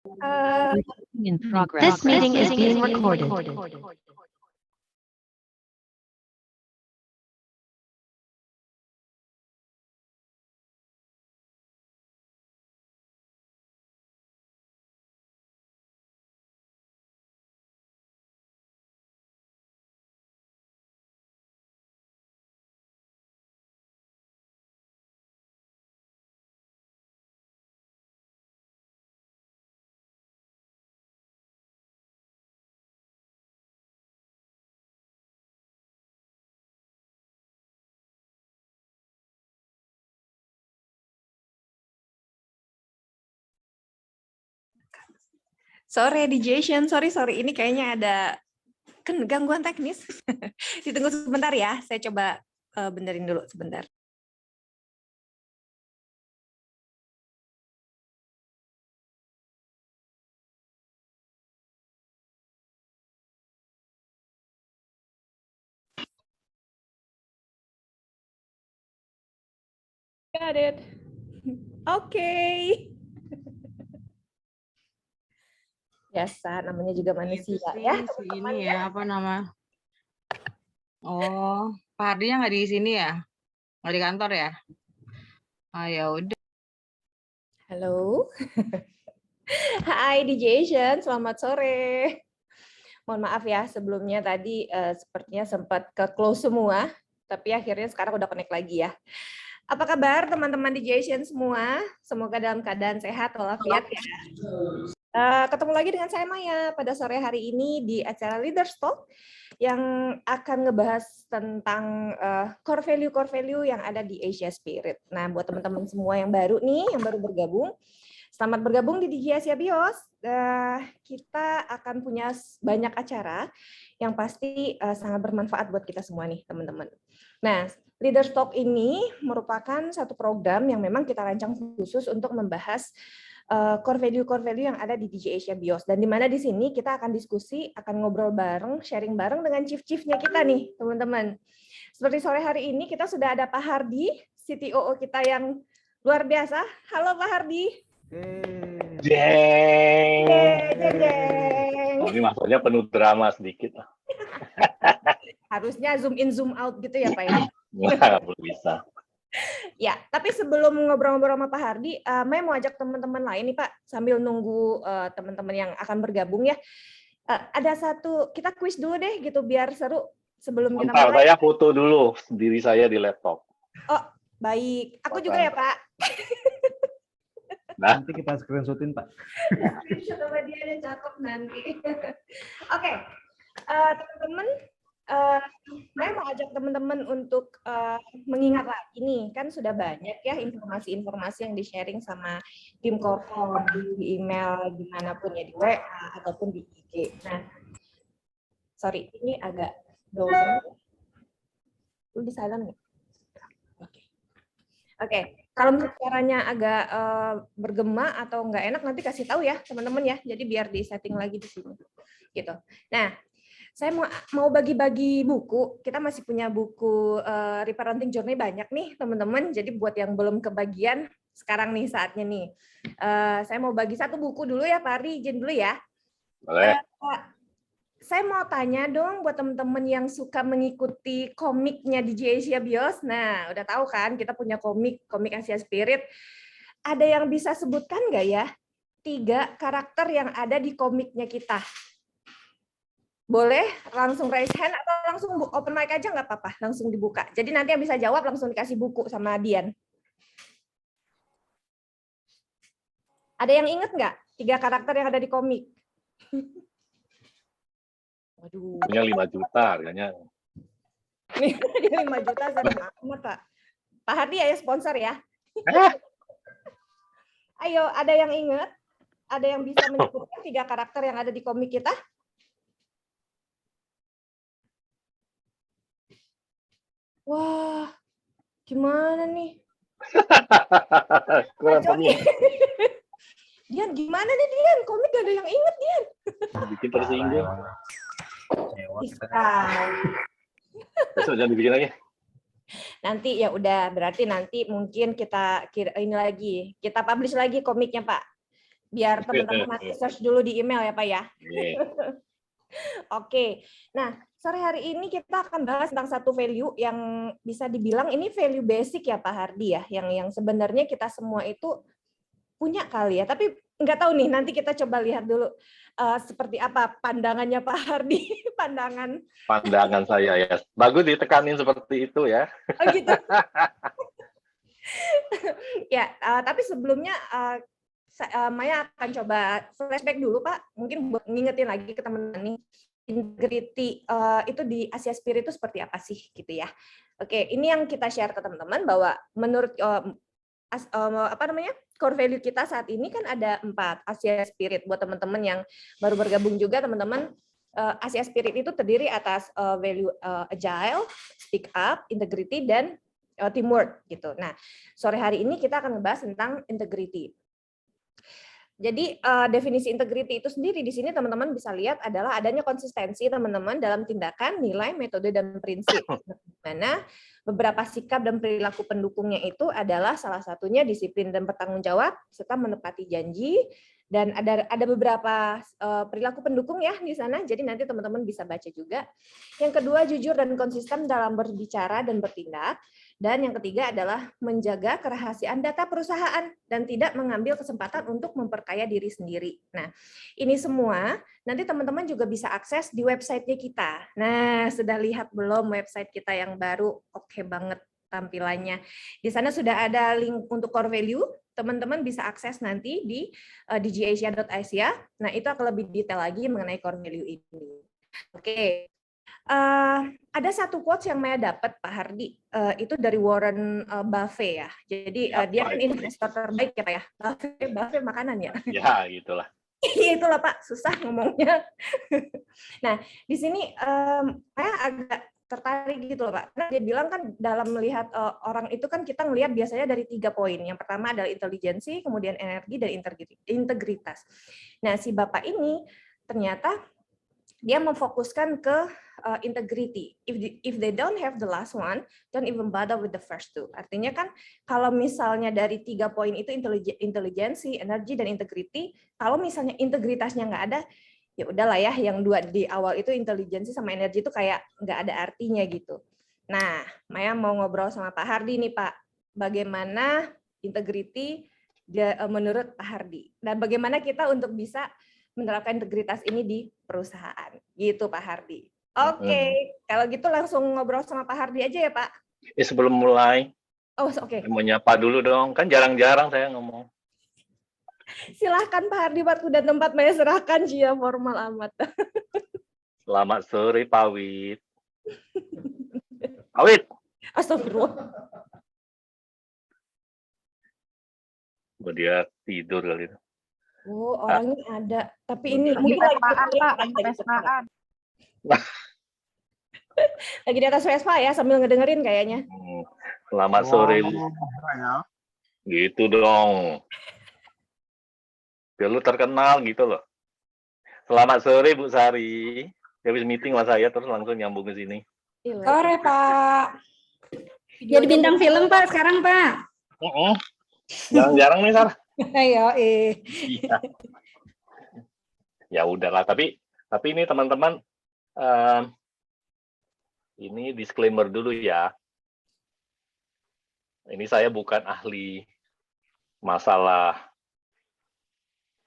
In progress. This meeting is being recorded. Sore Jason, sorry ini kayaknya ada gangguan teknis. Ditunggu sebentar ya, saya coba benerin dulu sebentar. Got it. Oke. Biasa, namanya juga manusia ya. Ini ya, apa nama? Oh, Pak Hardinya nggak di sini ya? Nggak di kantor ya? Ah, ya udah. Halo. Hai Jason, selamat sore. Mohon maaf ya, sebelumnya tadi sepertinya sempat ke close semua, tapi akhirnya sekarang udah connect lagi ya. Apa kabar teman-teman Jason semua? Semoga dalam keadaan sehat walafiat ya. Ketemu lagi dengan saya Maya pada sore hari ini di acara Leaders Talk yang akan ngebahas tentang core value yang ada di Asia Spirit. Nah, buat teman-teman semua yang baru nih, yang baru bergabung, selamat bergabung di DJ Asia Bios. Kita akan punya banyak acara yang pasti sangat bermanfaat buat kita semua nih, teman-teman. Nah, Leaders Talk ini merupakan satu program yang memang kita rancang khusus untuk membahas core value yang ada di DJ Asia Bios, dan di mana di sini kita akan diskusi, akan ngobrol bareng, sharing bareng dengan chief-chiefnya kita nih, teman-teman. Seperti sore hari ini kita sudah ada Pak Hardi, CTO kita yang luar biasa. Halo Pak Hardi. Jeng. Jeng. Oh, ini maksudnya penuh drama sedikit. Harusnya zoom in zoom out gitu ya Pak ya. Nggak perlu bisa. Ya, tapi sebelum ngobrol-ngobrol sama Pak Hardi, Maya mau ajak teman-teman lain nih Pak, sambil nunggu teman-teman yang akan bergabung ya. Ada satu, kita kuis dulu deh gitu biar seru sebelum kita mulai. Saya foto dulu diri saya di laptop. Oh, baik. Aku juga ya Pak. Nah, nanti kita screenshotin Pak. Screenshot sama dia dan cakep nanti. Oke, teman-teman. Saya mau ajak teman-teman untuk mengingat lagi nih, kan sudah banyak ya informasi-informasi yang di-sharing sama tim Korkom, di email, dimanapun ya, di WA, ataupun di IG. Nah, sorry, ini agak double. Lu di silent nggak? Oke. Kalau caranya agak bergema atau nggak enak, nanti kasih tahu ya teman-teman ya, jadi biar di-setting lagi di sini. Gitu. Nah, saya mau bagi-bagi buku. Kita masih punya buku Reparenting Journey banyak nih, teman-teman. Jadi buat yang belum kebagian, sekarang nih saatnya nih. Saya mau bagi satu buku dulu ya, Pak Ari. Izin dulu ya. boleh. Saya mau tanya dong buat teman-teman yang suka mengikuti komiknya di Asia Bios. Nah, udah tahu kan kita punya komik Asia Spirit. Ada yang bisa sebutkan nggak ya 3 karakter yang ada di komiknya kita? Boleh langsung raise hand atau langsung open mic aja nggak apa-apa, langsung dibuka. Jadi nanti yang bisa jawab langsung dikasih buku sama Dian. Ada yang inget nggak 3 karakter yang ada di komik? Waduh. Punya 5 juta harganya. 5 juta sering amat Pak. Pak Hardi ya sponsor ya. Ayo, ada yang inget? Ada yang bisa menyebutkan 3 karakter yang ada di komik kita? Wah, gimana nih? Dian, gimana nih Dian? Komik gak ada yang inget Dian. Bikin tersinggung. Bisa. Besok jangan dibikin lagi. Nanti ya udah, berarti nanti mungkin kita ini lagi, kita publish lagi komiknya Pak. Biar teman-teman nanti search dulu di email ya Pak ya. Iya. Oke, nah sore hari ini kita akan bahas tentang satu value yang bisa dibilang ini value basic ya Pak Hardi ya, yang sebenarnya kita semua itu punya kali ya, tapi nggak tahu nih, nanti kita coba lihat dulu seperti apa pandangannya Pak Hardi, Pandangan saya ya. Bagus ditekanin seperti itu ya. Oh gitu. Ya, tapi sebelumnya Maya akan coba flashback dulu Pak, mungkin buat ngingetin lagi ke teman-teman nih, integrity itu di Asia Spirit itu seperti apa sih gitu ya. Oke, ini yang kita share ke teman-teman bahwa menurut core value kita saat ini kan ada 4 Asia Spirit. Buat teman-teman yang baru bergabung juga, teman-teman, Asia Spirit itu terdiri atas value agile, speak up, integrity, dan teamwork gitu. Nah, sore hari ini kita akan ngebahas tentang integrity. Jadi definisi integrity itu sendiri di sini teman-teman bisa lihat adalah adanya konsistensi teman-teman dalam tindakan, nilai, metode, dan prinsip. Mana beberapa sikap dan perilaku pendukungnya itu adalah salah satunya disiplin dan bertanggung jawab serta menepati janji. Dan ada beberapa perilaku pendukung ya di sana. Jadi nanti teman-teman bisa baca juga. Yang kedua, jujur dan konsisten dalam berbicara dan bertindak. Dan yang ketiga adalah menjaga kerahasiaan data perusahaan dan tidak mengambil kesempatan untuk memperkaya diri sendiri. Nah, ini semua nanti teman-teman juga bisa akses di website-nya kita. Nah, sudah lihat belum website kita yang baru? Oke banget tampilannya. Di sana sudah ada link untuk core value. Teman-teman bisa akses nanti di digiasia.asia. Nah, itu akan lebih detail lagi mengenai core value ini. Oke. Ada satu quotes yang Maya dapat Pak Hardi, itu dari Warren Buffett ya. Jadi dia kan investor terbaik ya Pak ya. Buffett makanan ya. Ya, gitulah. Itulah Pak, susah ngomongnya. Nah, di sini Maya agak tertarik gitu loh Pak. Karena dia bilang kan dalam melihat orang itu kan kita ngelihat biasanya dari 3 poin. Yang pertama adalah intelijensi, kemudian energi, dan integritas. Nah, si Bapak ini ternyata dia memfokuskan ke integrity. If they don't have the last one, don't even bother with the first two. Artinya kan kalau misalnya dari 3 poin itu intelijensi, energi, dan integrity, kalau misalnya integritasnya nggak ada, ya udahlah ya, yang 2 di awal itu intelijensi sama energi itu kayak nggak ada artinya gitu. Nah, Maya mau ngobrol sama Pak Hardi nih Pak, bagaimana integrity menurut Pak Hardi, dan bagaimana kita untuk bisa menerapkan integritas ini di perusahaan. Gitu Pak Hardi. Oke, kalau gitu langsung ngobrol sama Pak Hardi aja ya Pak. Sebelum mulai, oke. Mau nyapa dulu dong. Kan jarang-jarang saya ngomong. Silahkan Pak Hardi, waktu dan tempat Maya serahkan, Jia formal amat. Selamat sore Pak Wit. Pak Wit. Astagfirullah. Dia tidur kali itu. Oh, orangnya ada. Tapi ini mungkin lagi di atas Vespa ya, sambil ngedengerin kayaknya. Selamat sore. Gitu dong. Biar lu terkenal gitu loh. Selamat sore Bu Sari. Habis meeting sama saya terus langsung nyambung ke sini. Sore Pak. Jadi bintang film Pak sekarang Pak. Jarang-jarang nih Sar. Ayo, Iya. Ya udahlah, tapi ini teman-teman, ini disclaimer dulu ya. Ini saya bukan ahli masalah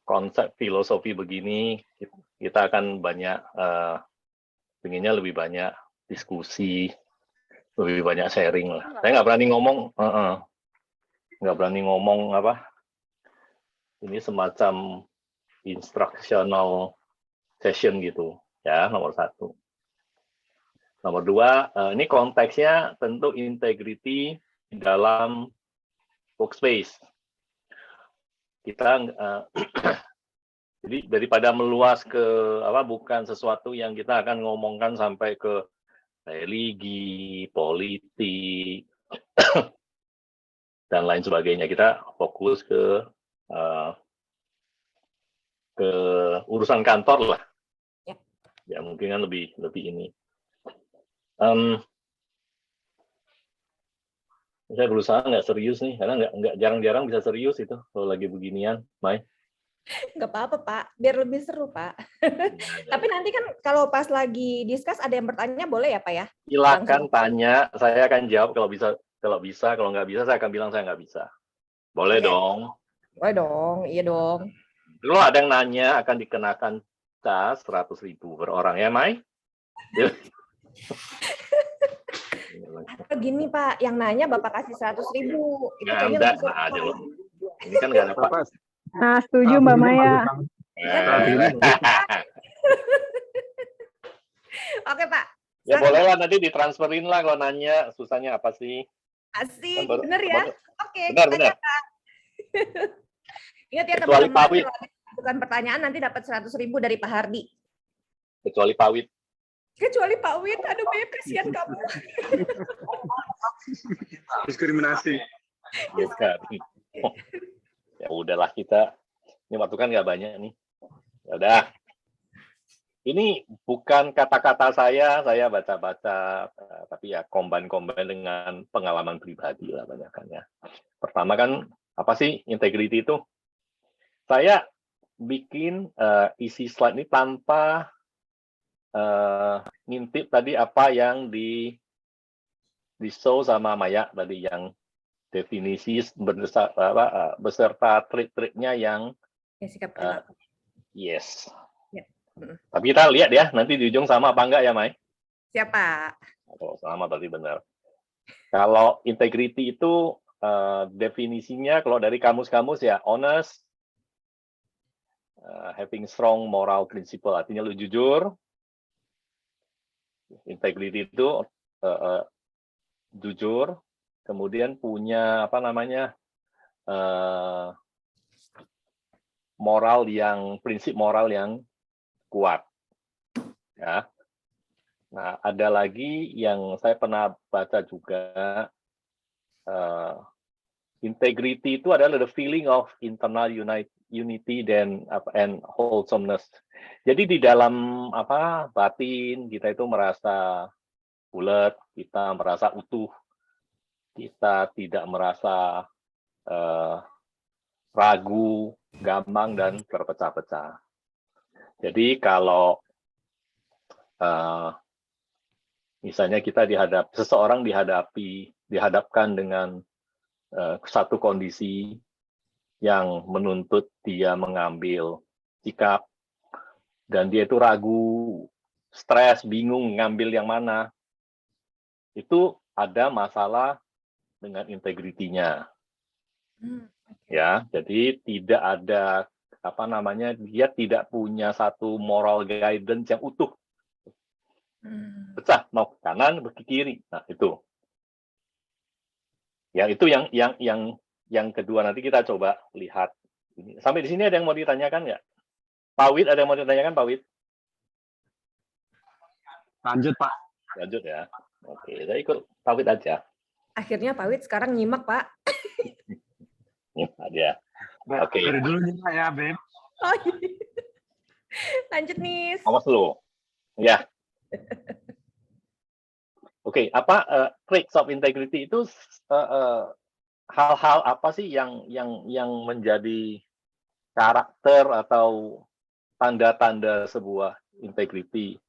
konsep filosofi begini. Kita akan banyak, pengennya lebih banyak diskusi, lebih banyak sharing lah. Saya nggak berani ngomong, apa. Ini semacam instructional session gitu, ya, nomor 1. Nomor 2, ini konteksnya tentu integrity dalam workspace. Kita jadi daripada meluas ke bukan sesuatu yang kita akan ngomongkan sampai ke religi, politik dan lain sebagainya. Kita fokus ke urusan kantor lah. Ya mungkin kan lebih ini. Saya berusaha nggak serius nih, karena nggak jarang-jarang bisa serius itu kalau lagi beginian, Mai. Nggak apa-apa, Pak. Biar lebih seru, Pak. Tapi nanti kan kalau pas lagi discuss ada yang bertanya boleh ya, Pak ya? Silakan Langsung. tanya, saya akan jawab kalau bisa, kalau nggak bisa saya akan bilang saya nggak bisa. Boleh Oke. dong. Boleh dong, iya dong. Kalau ada yang nanya akan dikenakan cas 100.000 per orang ya, Mai? Atau gini, Pak, yang nanya Bapak kasih 100.000. Itu Nggak kayaknya ada, lebih seru, nggak ada Pak. loh. Ini kan nggak ada Pak. Nah, setuju Mbak Maya. Oke, Pak. Ya Silakan, boleh Pak. lah, nanti ditransferin lah kalau nanya susahnya apa sih. Asik, Kan bener ya? Oke, benar, kita benar. catat. Ingat ya Kecuali teman-teman, Pawit. kalau bukan pertanyaan nanti dapat 100.000 dari Pak Hardi. Kecuali Pawit. Kecuali Pak Wit, aduh Beb, kasihan kamu. Diskriminasi. Bukan. Ya udahlah kita. Ini waktu kan nggak banyak nih. Ya udah. Ini bukan kata-kata saya baca-baca, tapi ya combine dengan pengalaman pribadi lah banyakannya. Pertama kan, apa sih integrity itu? Saya bikin isi slide ini tanpa ngintip tadi apa yang di show sama Maya tadi, yang definisi beserta trik-triknya yang Ya, sikap perilaku. yes. Ya. Tapi kita lihat ya, nanti di ujung sama apa enggak ya, Mai? Siapa? Oh, sama tadi benar. Kalau integrity itu definisinya kalau dari kamus-kamus ya honest, having strong moral principle, artinya lu jujur. Integrity itu jujur, kemudian punya apa namanya prinsip moral yang kuat, ya. Nah, ada lagi yang saya pernah baca juga, integrity itu adalah the feeling of internal unity and wholesomeness. Jadi di dalam batin kita itu merasa bulat, kita merasa utuh, kita tidak merasa ragu, gampang dan terpecah-pecah. Jadi kalau misalnya kita seseorang dihadapkan dengan satu kondisi yang menuntut dia mengambil sikap dan dia itu ragu, stres, bingung ngambil yang mana, itu ada masalah dengan integritinya. Ya, jadi tidak ada dia tidak punya satu moral guidance yang utuh. Pecah, mau ke kanan, ke kiri. Nah, itu. Ya, itu yang kedua, nanti kita coba lihat. Sampai di sini ada yang mau ditanyakan nggak? Pak Wid, ada yang mau ditanyakan, Pak Wid? Lanjut, Pak. Lanjut ya. Oke, saya ikut Pak Wid aja. Akhirnya Pak Wit sekarang nyimak, Pak. Ya. Oke. Dari dulu nyimak ya, Beb. Oh, iya. Lanjut, Nis. Awas lu. Ya. Oke, traits of integrity itu hal-hal apa sih yang menjadi karakter atau tanda-tanda sebuah integrity?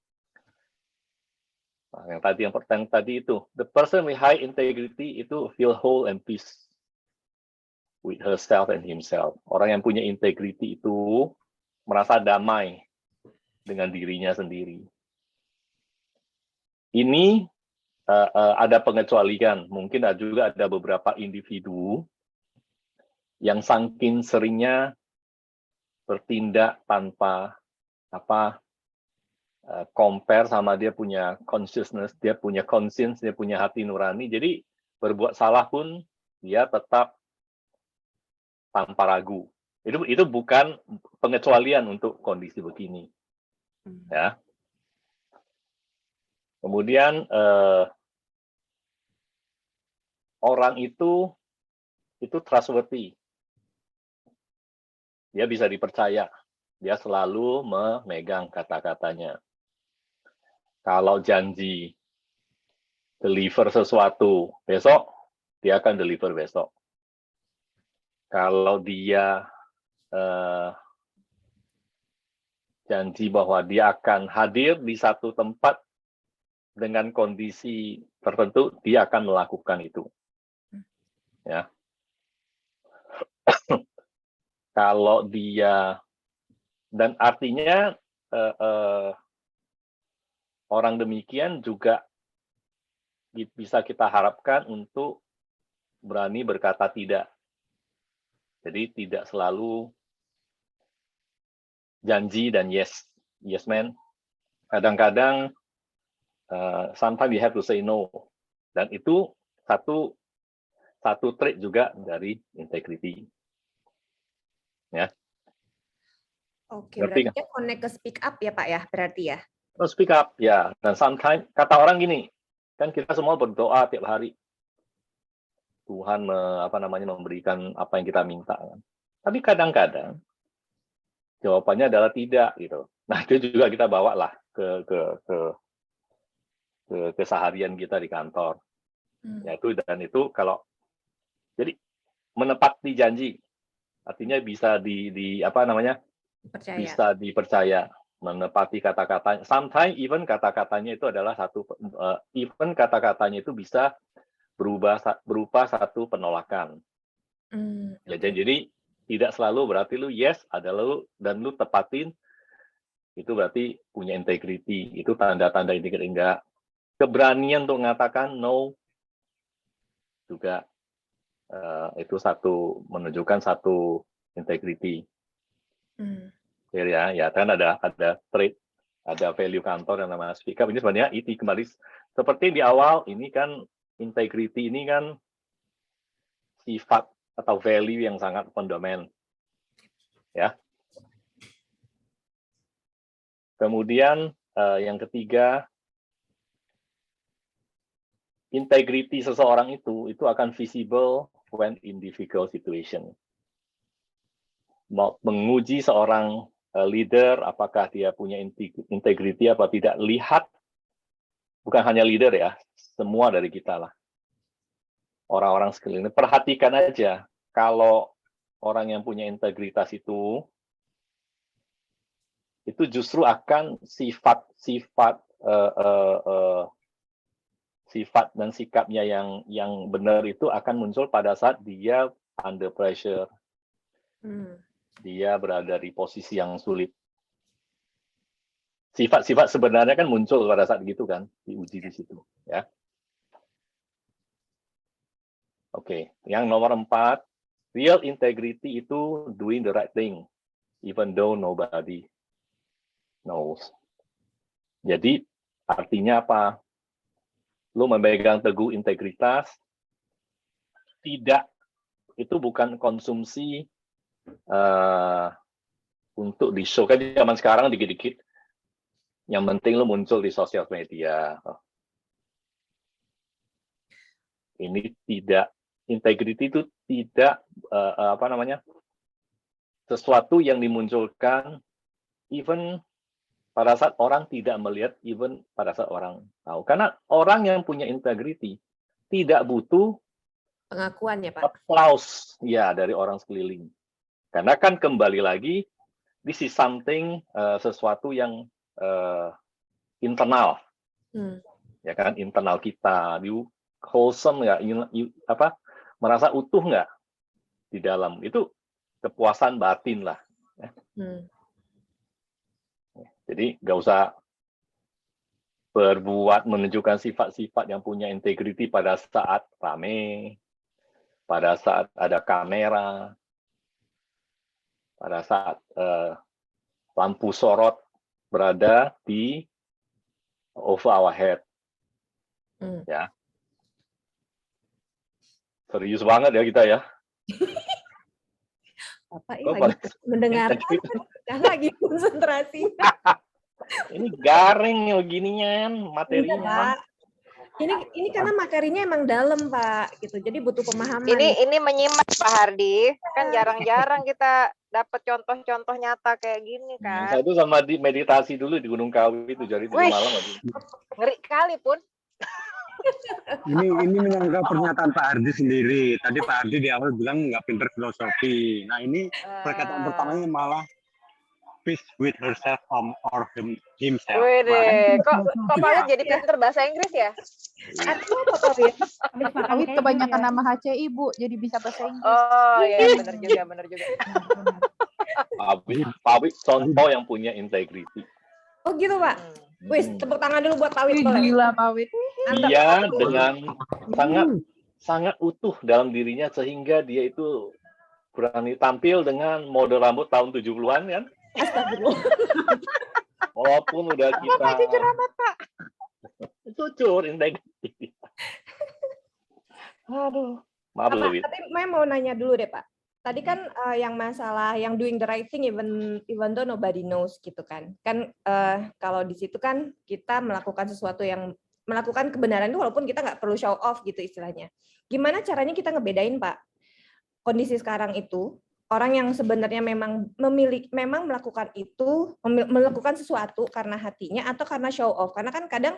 Nah, yang tadi itu, the person with high integrity itu feel whole and peace with herself and himself. Orang yang punya integrity itu merasa damai dengan dirinya sendiri. Ini ada pengecualian, mungkin juga ada beberapa individu yang saking seringnya bertindak tanpa compare sama dia punya consciousness, dia punya conscience, dia punya hati nurani, jadi berbuat salah pun dia tetap tanpa ragu. Itu bukan pengecualian untuk kondisi begini, ya. Kemudian orang itu trustworthy, dia bisa dipercaya, dia selalu memegang kata-katanya. Kalau janji deliver sesuatu besok, dia akan deliver besok. Kalau dia janji bahwa dia akan hadir di satu tempat dengan kondisi tertentu, dia akan melakukan itu. Ya. Kalau dia, dan artinya orang demikian juga bisa kita harapkan untuk berani berkata tidak. Jadi tidak selalu janji dan yes man. Kadang-kadang sometimes we have to say no. Dan itu satu trait juga dari integrity. Ya. Oke, Ngerti berarti nggak? dia connect ke speak up ya Pak ya, berarti ya? Speak up, ya. Dan sometimes kata orang gini, kan kita semua berdoa tiap hari. Tuhan memberikan apa yang kita minta. Tapi kadang-kadang jawabannya adalah tidak gitu. Nah itu juga kita bawa lah ke keseharian kita di kantor. Yaitu dan itu kalau jadi menepati janji artinya bisa Percaya. bisa dipercaya, menepati kata-katanya. Sometimes even kata-katanya itu adalah kata-katanya itu bisa berupa satu penolakan. Ya, jadi tidak selalu berarti lu yes ada lu dan lu tepatin itu berarti punya integrity. Itu tanda-tanda integrity. Enggak. Keberanian untuk mengatakan no juga itu menunjukkan satu integrity. Ya kan ada trait, ada value kantor yang namanya speak up. Ini sebenarnya itu kembali seperti di awal ini kan integrity ini kan sifat atau value yang sangat fundamental. Ya. Kemudian yang ketiga, integrity seseorang itu akan visible when in difficult situation. Menguji seorang leader, apakah dia punya integrity apa tidak, lihat, bukan hanya leader ya, semua dari kita lah. Orang-orang sekeliling, perhatikan aja, kalau orang yang punya integritas itu justru akan sifat dan sikapnya yang benar itu akan muncul pada saat dia under pressure. Dia berada di posisi yang sulit. Sifat-sifat sebenarnya kan muncul pada saat gitu kan, diuji di situ, ya. Oke, yang nomor 4, real integrity itu doing the right thing, even though nobody knows. Jadi artinya apa? Lu memegang teguh integritas, tidak, itu bukan konsumsi untuk di-show. Kan zaman sekarang dikit-dikit, yang penting lu muncul di sosial media. Ini tidak, integrity itu tidak, sesuatu yang dimunculkan, even pada saat orang tidak melihat, even pada saat orang tahu. Karena orang yang punya integrity tidak butuh pengakuan ya Pak? Applause ya dari orang sekeliling. Karena kan kembali lagi, this is something, sesuatu yang internal. Ya kan, internal kita. You wholesome nggak? Merasa utuh nggak di dalam? Itu kepuasan batin lah. Jadi nggak usah berbuat menunjukkan sifat-sifat yang punya integrity pada saat rame, pada saat ada kamera, pada saat lampu sorot berada di over our head. Ya. Serius banget ya kita ya. Bapak ini lagi mendengarkan, lagi konsentrasi. Ini garing ya ginian materinya. Ini karena materinya emang dalam Pak, gitu. Jadi butuh pemahaman. Ini menyimak Pak Hardi, kan jarang-jarang kita dapat contoh-contoh nyata kayak gini kan. Saya itu sama di meditasi dulu di Gunung Kawi itu jadi 7 malam. Ngeri kali pun. Ini menyanggah pernyataan Pak Hardi sendiri. Tadi Pak Hardi di awal bilang nggak pinter filosofi. Nah ini perkataan pertamanya malah peace with herself or himself. Wede, kok Pawit jadi pinter bahasa Inggris ya? Artinya apa Pak Wit? Habis makan Awit keju kebanyakan ya. nama HCI, Bu, jadi bisa bahasa Inggris. Oh iya, benar juga, benar juga. Pawit contoh yang punya integriti. Oh gitu Pak. Hmm. Wis, tepuk tangan dulu buat Pak Wit Ih, boleh. gila Pawit. Mantap. Dia dengan sangat utuh dalam dirinya sehingga dia itu berani tampil dengan mode rambut tahun 70-an kan. Astagfirullah. Walaupun udah kita Jujur amat, Pak. jujur integriti. Aduh, maaf loh, Wit. Tapi Maya mau nanya dulu deh Pak. Tadi kan yang masalah yang doing the right thing even though nobody knows gitu kan. Kan kalau di situ kan kita melakukan sesuatu yang melakukan kebenaran itu walaupun kita nggak perlu show off gitu istilahnya. Gimana caranya kita ngebedain Pak? Kondisi sekarang itu orang yang sebenarnya memang melakukan itu melakukan sesuatu karena hatinya atau karena show off. Karena kan kadang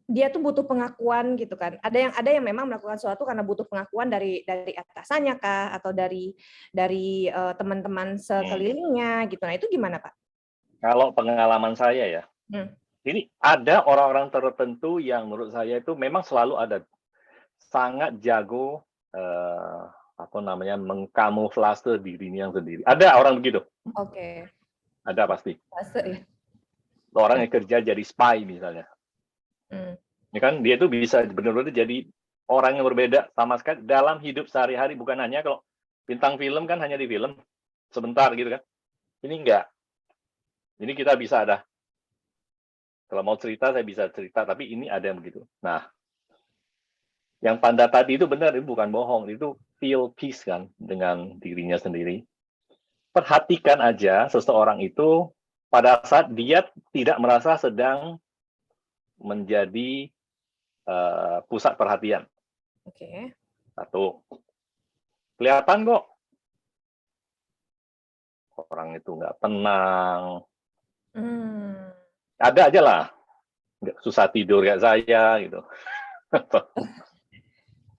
dia tuh butuh pengakuan gitu kan. Ada yang memang melakukan sesuatu karena butuh pengakuan dari atasannya kah atau dari teman-teman sekelilingnya gitu. Nah, itu gimana, Pak? Kalau pengalaman saya ya. Ini ada orang-orang tertentu yang menurut saya itu memang selalu ada sangat jago mengkamuflase dirinya sendiri. Ada orang begitu. Oke. Ada pasti. Fase ya. Orang yang kerja jadi spy misalnya. Ya kan dia itu bisa benar-benar jadi orang yang berbeda sama sekali dalam hidup sehari-hari, bukan hanya kalau bintang film kan hanya di film sebentar gitu kan. Ini enggak. Ini kita bisa ada. Kalau mau cerita saya bisa cerita, tapi ini ada yang begitu. Nah, yang Panda tadi itu benar, itu bukan bohong, itu feel peace kan dengan dirinya sendiri. Perhatikan aja seseorang itu pada saat dia tidak merasa sedang menjadi pusat perhatian. Oke. Satu, kelihatan kok orang itu nggak tenang. Ada aja lah, nggak susah tidur kayak saya gitu.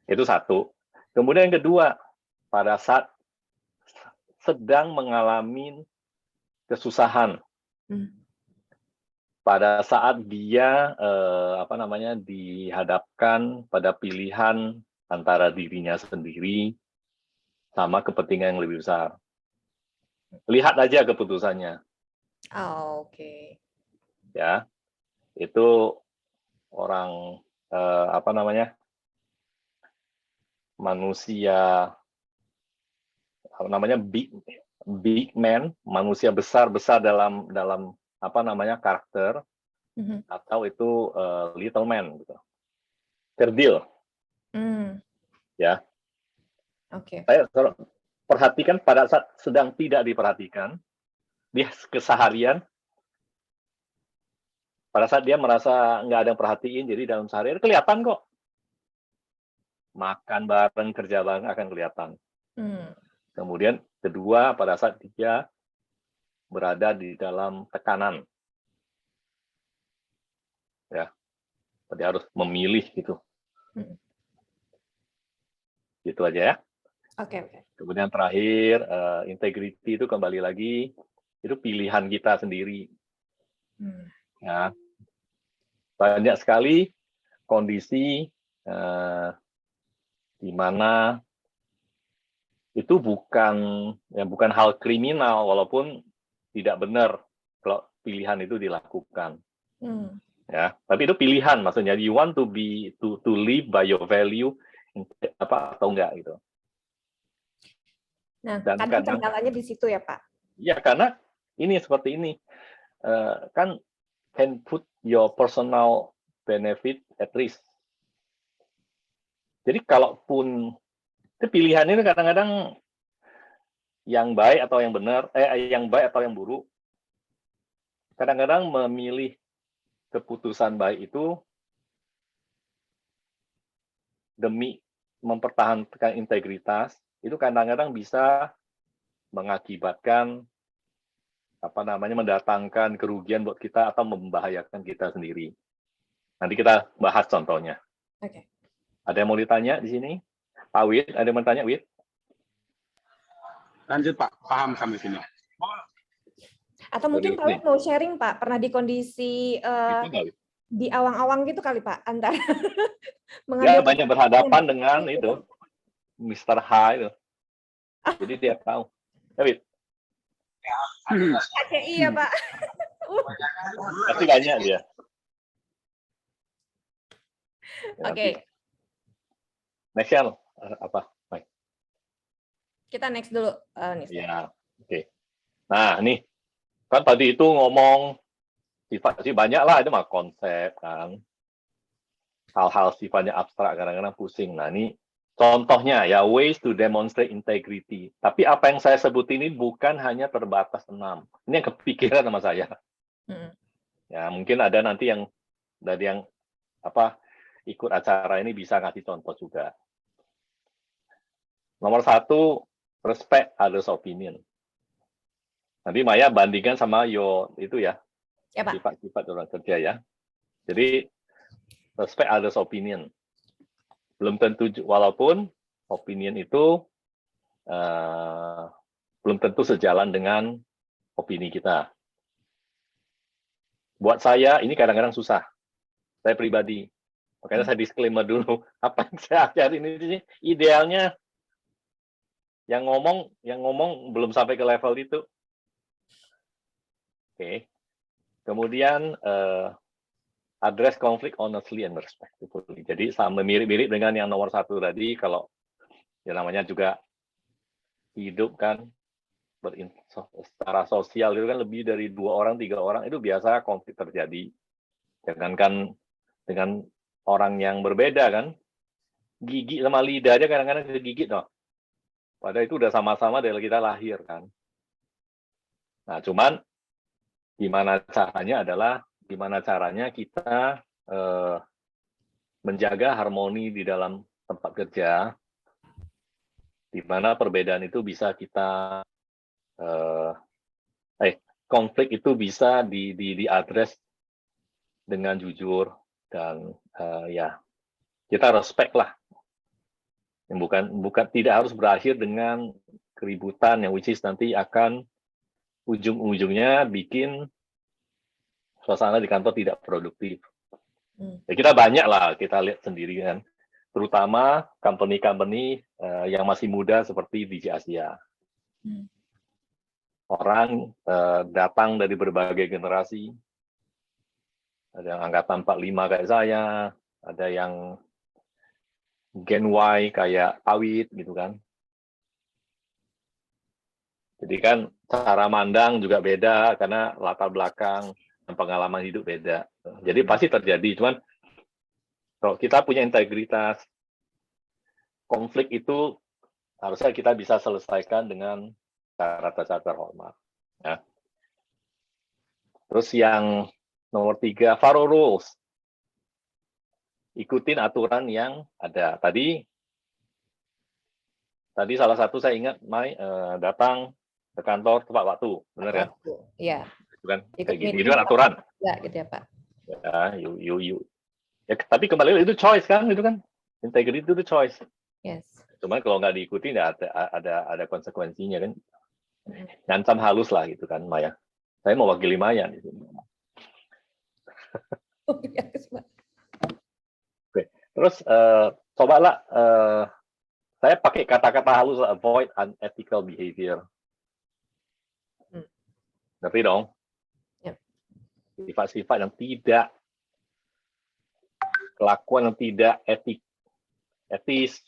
Itu satu. Kemudian yang kedua, pada saat sedang mengalami kesusahan, pada saat dia dihadapkan pada pilihan antara dirinya sendiri sama kepentingan yang lebih besar, lihat aja keputusannya. Oke. Ya, itu orang manusia big man, manusia besar dalam karakter, atau itu little man gitu. Kerdil. Ya. Oke. Saya perhatikan pada saat sedang tidak diperhatikan di keseharian, pada saat dia merasa nggak ada yang perhatiin, jadi dalam sehari kelihatan kok. Makan bareng, kerja bareng akan kelihatan. Kemudian kedua, pada saat dia berada di dalam tekanan, ya, dia harus memilih gitu. Gitu aja ya. Oke. Kemudian terakhir, integrity itu kembali lagi itu pilihan kita sendiri. Ya, banyak sekali kondisi di mana itu bukan hal kriminal, walaupun tidak benar kalau pilihan itu dilakukan. Ya, tapi itu pilihan, maksudnya you want to live by your value atau enggak gitu. Nah, Dan kadang kendalanya di situ ya Pak. Ya, karena ini seperti ini kan can put your personal benefit at risk. Jadi kalaupun itu pilihan ini kadang-kadang yang baik atau yang benar, yang baik atau yang buruk, kadang-kadang memilih keputusan baik itu demi mempertahankan integritas, itu kadang-kadang bisa mengakibatkan mendatangkan kerugian buat kita atau membahayakan kita sendiri. Nanti kita bahas contohnya. Oke. Ada yang mau ditanya di sini? Pak Wit, ada yang mau tanya, Wit? Lanjut Pak, paham sampai sini. Atau mungkin Dari kalian ini. mau sharing Pak, pernah di kondisi Itu kali. di awang-awang gitu kali Pak, antara Ya mengambil banyak berhadapan dengan itu Mr. H itu. Jadi dia tahu. David, KCI ya Pak. pasti banyak dia. Ya, Oke, nanti. Next yang apa? Baik. kita next dulu. Nis. Ya, oke. Nah, nih kan tadi itu ngomong sifat sih banyak lah, itu mah konsep kan. Hal-hal sifatnya abstrak kadang-kadang pusing. Nah, ini contohnya ya ways to demonstrate integrity. Tapi apa yang saya sebut ini bukan hanya terbatas 6. Ini yang kepikiran sama saya. Mm. Ya, mungkin ada nanti yang dari yang apa ikut acara ini bisa ngasih contoh juga. Nomor 1, respect others' opinion. Nanti Maya bandingkan sama itu ya, Ya Pak. sifat-sifat orang kerja ya. Jadi respect others' opinion. Belum tentu, walaupun opinion itu belum tentu sejalan dengan opini kita. Buat saya ini kadang-kadang susah. Saya pribadi. Makanya saya disclaimer dulu. Apa yang saya ajarin ini idealnya yang ngomong belum sampai ke level itu. Oke. Kemudian address konflik honestly and respectfully. Jadi sama mirip-mirip dengan yang nomor 1 tadi. Kalau ya namanya juga hidup kan secara sosial itu kan lebih dari 2 orang 3 orang itu biasa konflik terjadi. Jangankan dengan orang yang berbeda kan, gigi sama lidah aja kadang-kadang kegigit loh. Padahal itu udah sama-sama dari kita lahir kan. Nah, cuman gimana caranya kita menjaga harmoni di dalam tempat kerja, di mana perbedaan itu bisa kita konflik itu bisa diadres dengan jujur dan ya kita respect lah. Yang bukan tidak harus berakhir dengan keributan yang which is nanti akan ujung-ujungnya bikin suasana di kantor tidak produktif. Ya, kita banyak lah kita lihat sendiri kan, terutama company-company yang masih muda seperti DJ Asia. Orang datang dari berbagai generasi, ada yang angkatan 45 kayak saya, ada yang Gen Y kayak Awit gitu kan. Jadi kan cara mandang juga beda karena latar belakang dan pengalaman hidup beda. Jadi pasti terjadi. Cuman kalau kita punya integritas, konflik itu harusnya kita bisa selesaikan dengan cara terhormat. Ya. Terus yang nomor 3, Faro Rules. Ikutin aturan yang ada. Tadi salah satu saya ingat, datang ke kantor tepat waktu, benar kan? Iya. Bukan Ikut kayak gini, meeting. itu kan aturan. Ya, gitu ya Pak. Ya, ya, tapi kembali itu choice kan, itu kan integrity itu choice. Yes. Cuman kalau nggak diikuti, nggak ada konsekuensinya kan. Ngancam halus lah gitu kan, Maya. Saya mewakili Maya di sini. Oke. Terus cobalah saya pakai kata-kata halus, avoid unethical behavior. Ngerti dong? Sifat-sifat yang tidak, kelakuan yang tidak etis,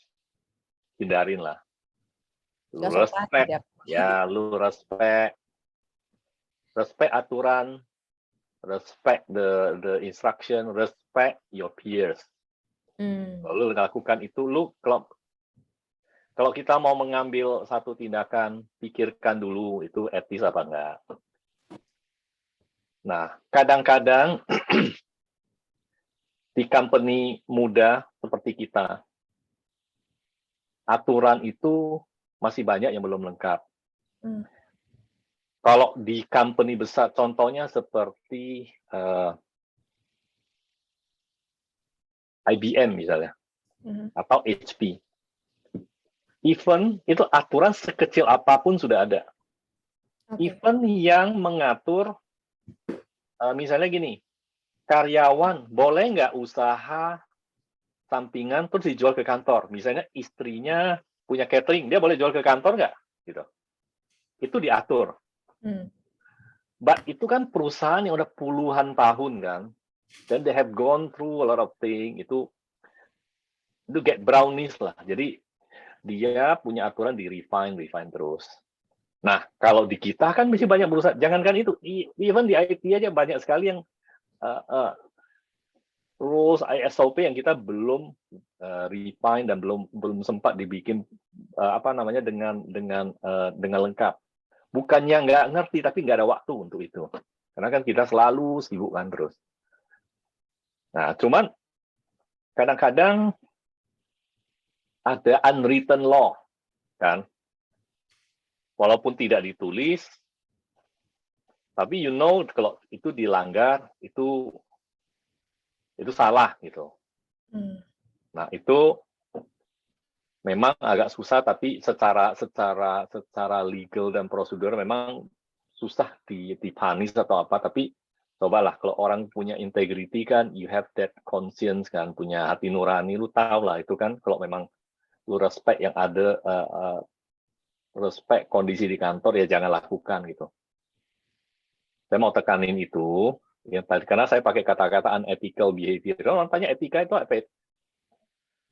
hindarin lah. Lu respect, ya lu respect aturan, respect the instruction, respect your peers. Lalu lakukan itu, lu kalau kita mau mengambil satu tindakan, pikirkan dulu itu etis apa enggak. Nah, kadang-kadang di company muda seperti kita, aturan itu masih banyak yang belum lengkap. Kalau di company besar, contohnya seperti IBM misalnya, atau HP. Even itu aturan sekecil apapun sudah ada. Oke. Even yang mengatur, misalnya gini, karyawan boleh nggak usaha sampingan terus dijual ke kantor. Misalnya istrinya punya catering, dia boleh jual ke kantor nggak? Gitu. Itu diatur. But itu kan perusahaan yang udah puluhan tahun kan, dan they have gone through a lot of things. Itu get brownies lah. Jadi dia punya aturan di refine terus. Nah, kalau di kita kan masih banyak berusaha. Jangankan itu, even di IT aja banyak sekali yang rules SOP yang kita belum refine dan belum sempat dibikin dengan lengkap. Bukannya nggak ngerti, tapi nggak ada waktu untuk itu. Karena kan kita selalu sibuk kan terus. Nah, cuman kadang-kadang ada unwritten law, kan? Walaupun tidak ditulis, tapi kalau itu dilanggar, itu salah gitu. Nah, itu memang agak susah, tapi secara legal dan prosedur memang susah dipanis atau apa. Tapi cobalah kalau orang punya integrity kan, you have that conscience kan, punya hati nurani, lu tahu lah itu kan. Kalau memang lu respect yang ada, respect kondisi di kantor, ya jangan lakukan gitu. Saya mau tekanin itu, ya, karena saya pakai kata-kata unethical behavior. Kalau orang tanya etika itu apa?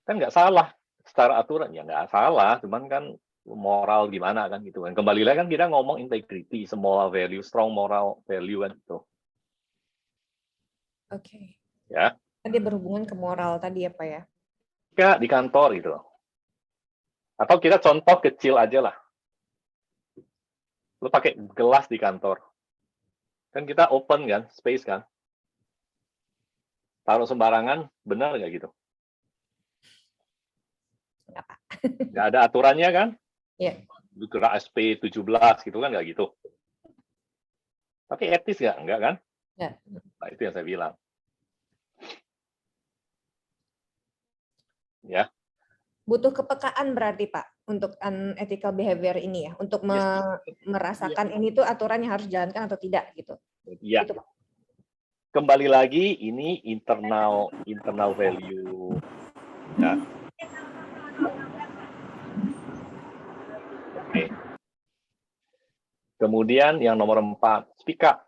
Kan nggak salah secara aturan, ya nggak salah, cuman kan moral gimana kan gitu kan. Kembali lagi kan kita ngomong integrity, moral value, strong moral value kan gitu. Oke. Ya. Tadi berhubungan ke moral tadi ya Pak ya? Di kantor gitu. Atau kita contoh kecil aja lah. Lu pakai gelas di kantor. Kan kita open kan, space kan. Taruh sembarangan, benar nggak gitu? Nggak ada aturannya kan? Iya. Kira SP 17 gitu kan, nggak gitu. Tapi etis nggak? Nggak kan? Ya. Nah, itu yang saya bilang. Ya. Butuh kepekaan berarti Pak untuk unethical behavior ini ya, untuk merasakan ini tuh aturannya harus dijalankan atau tidak gitu. Iya. Gitu, Pak. Kembali lagi ini internal value. Ya. Oke. Kemudian yang nomor 4, speak up.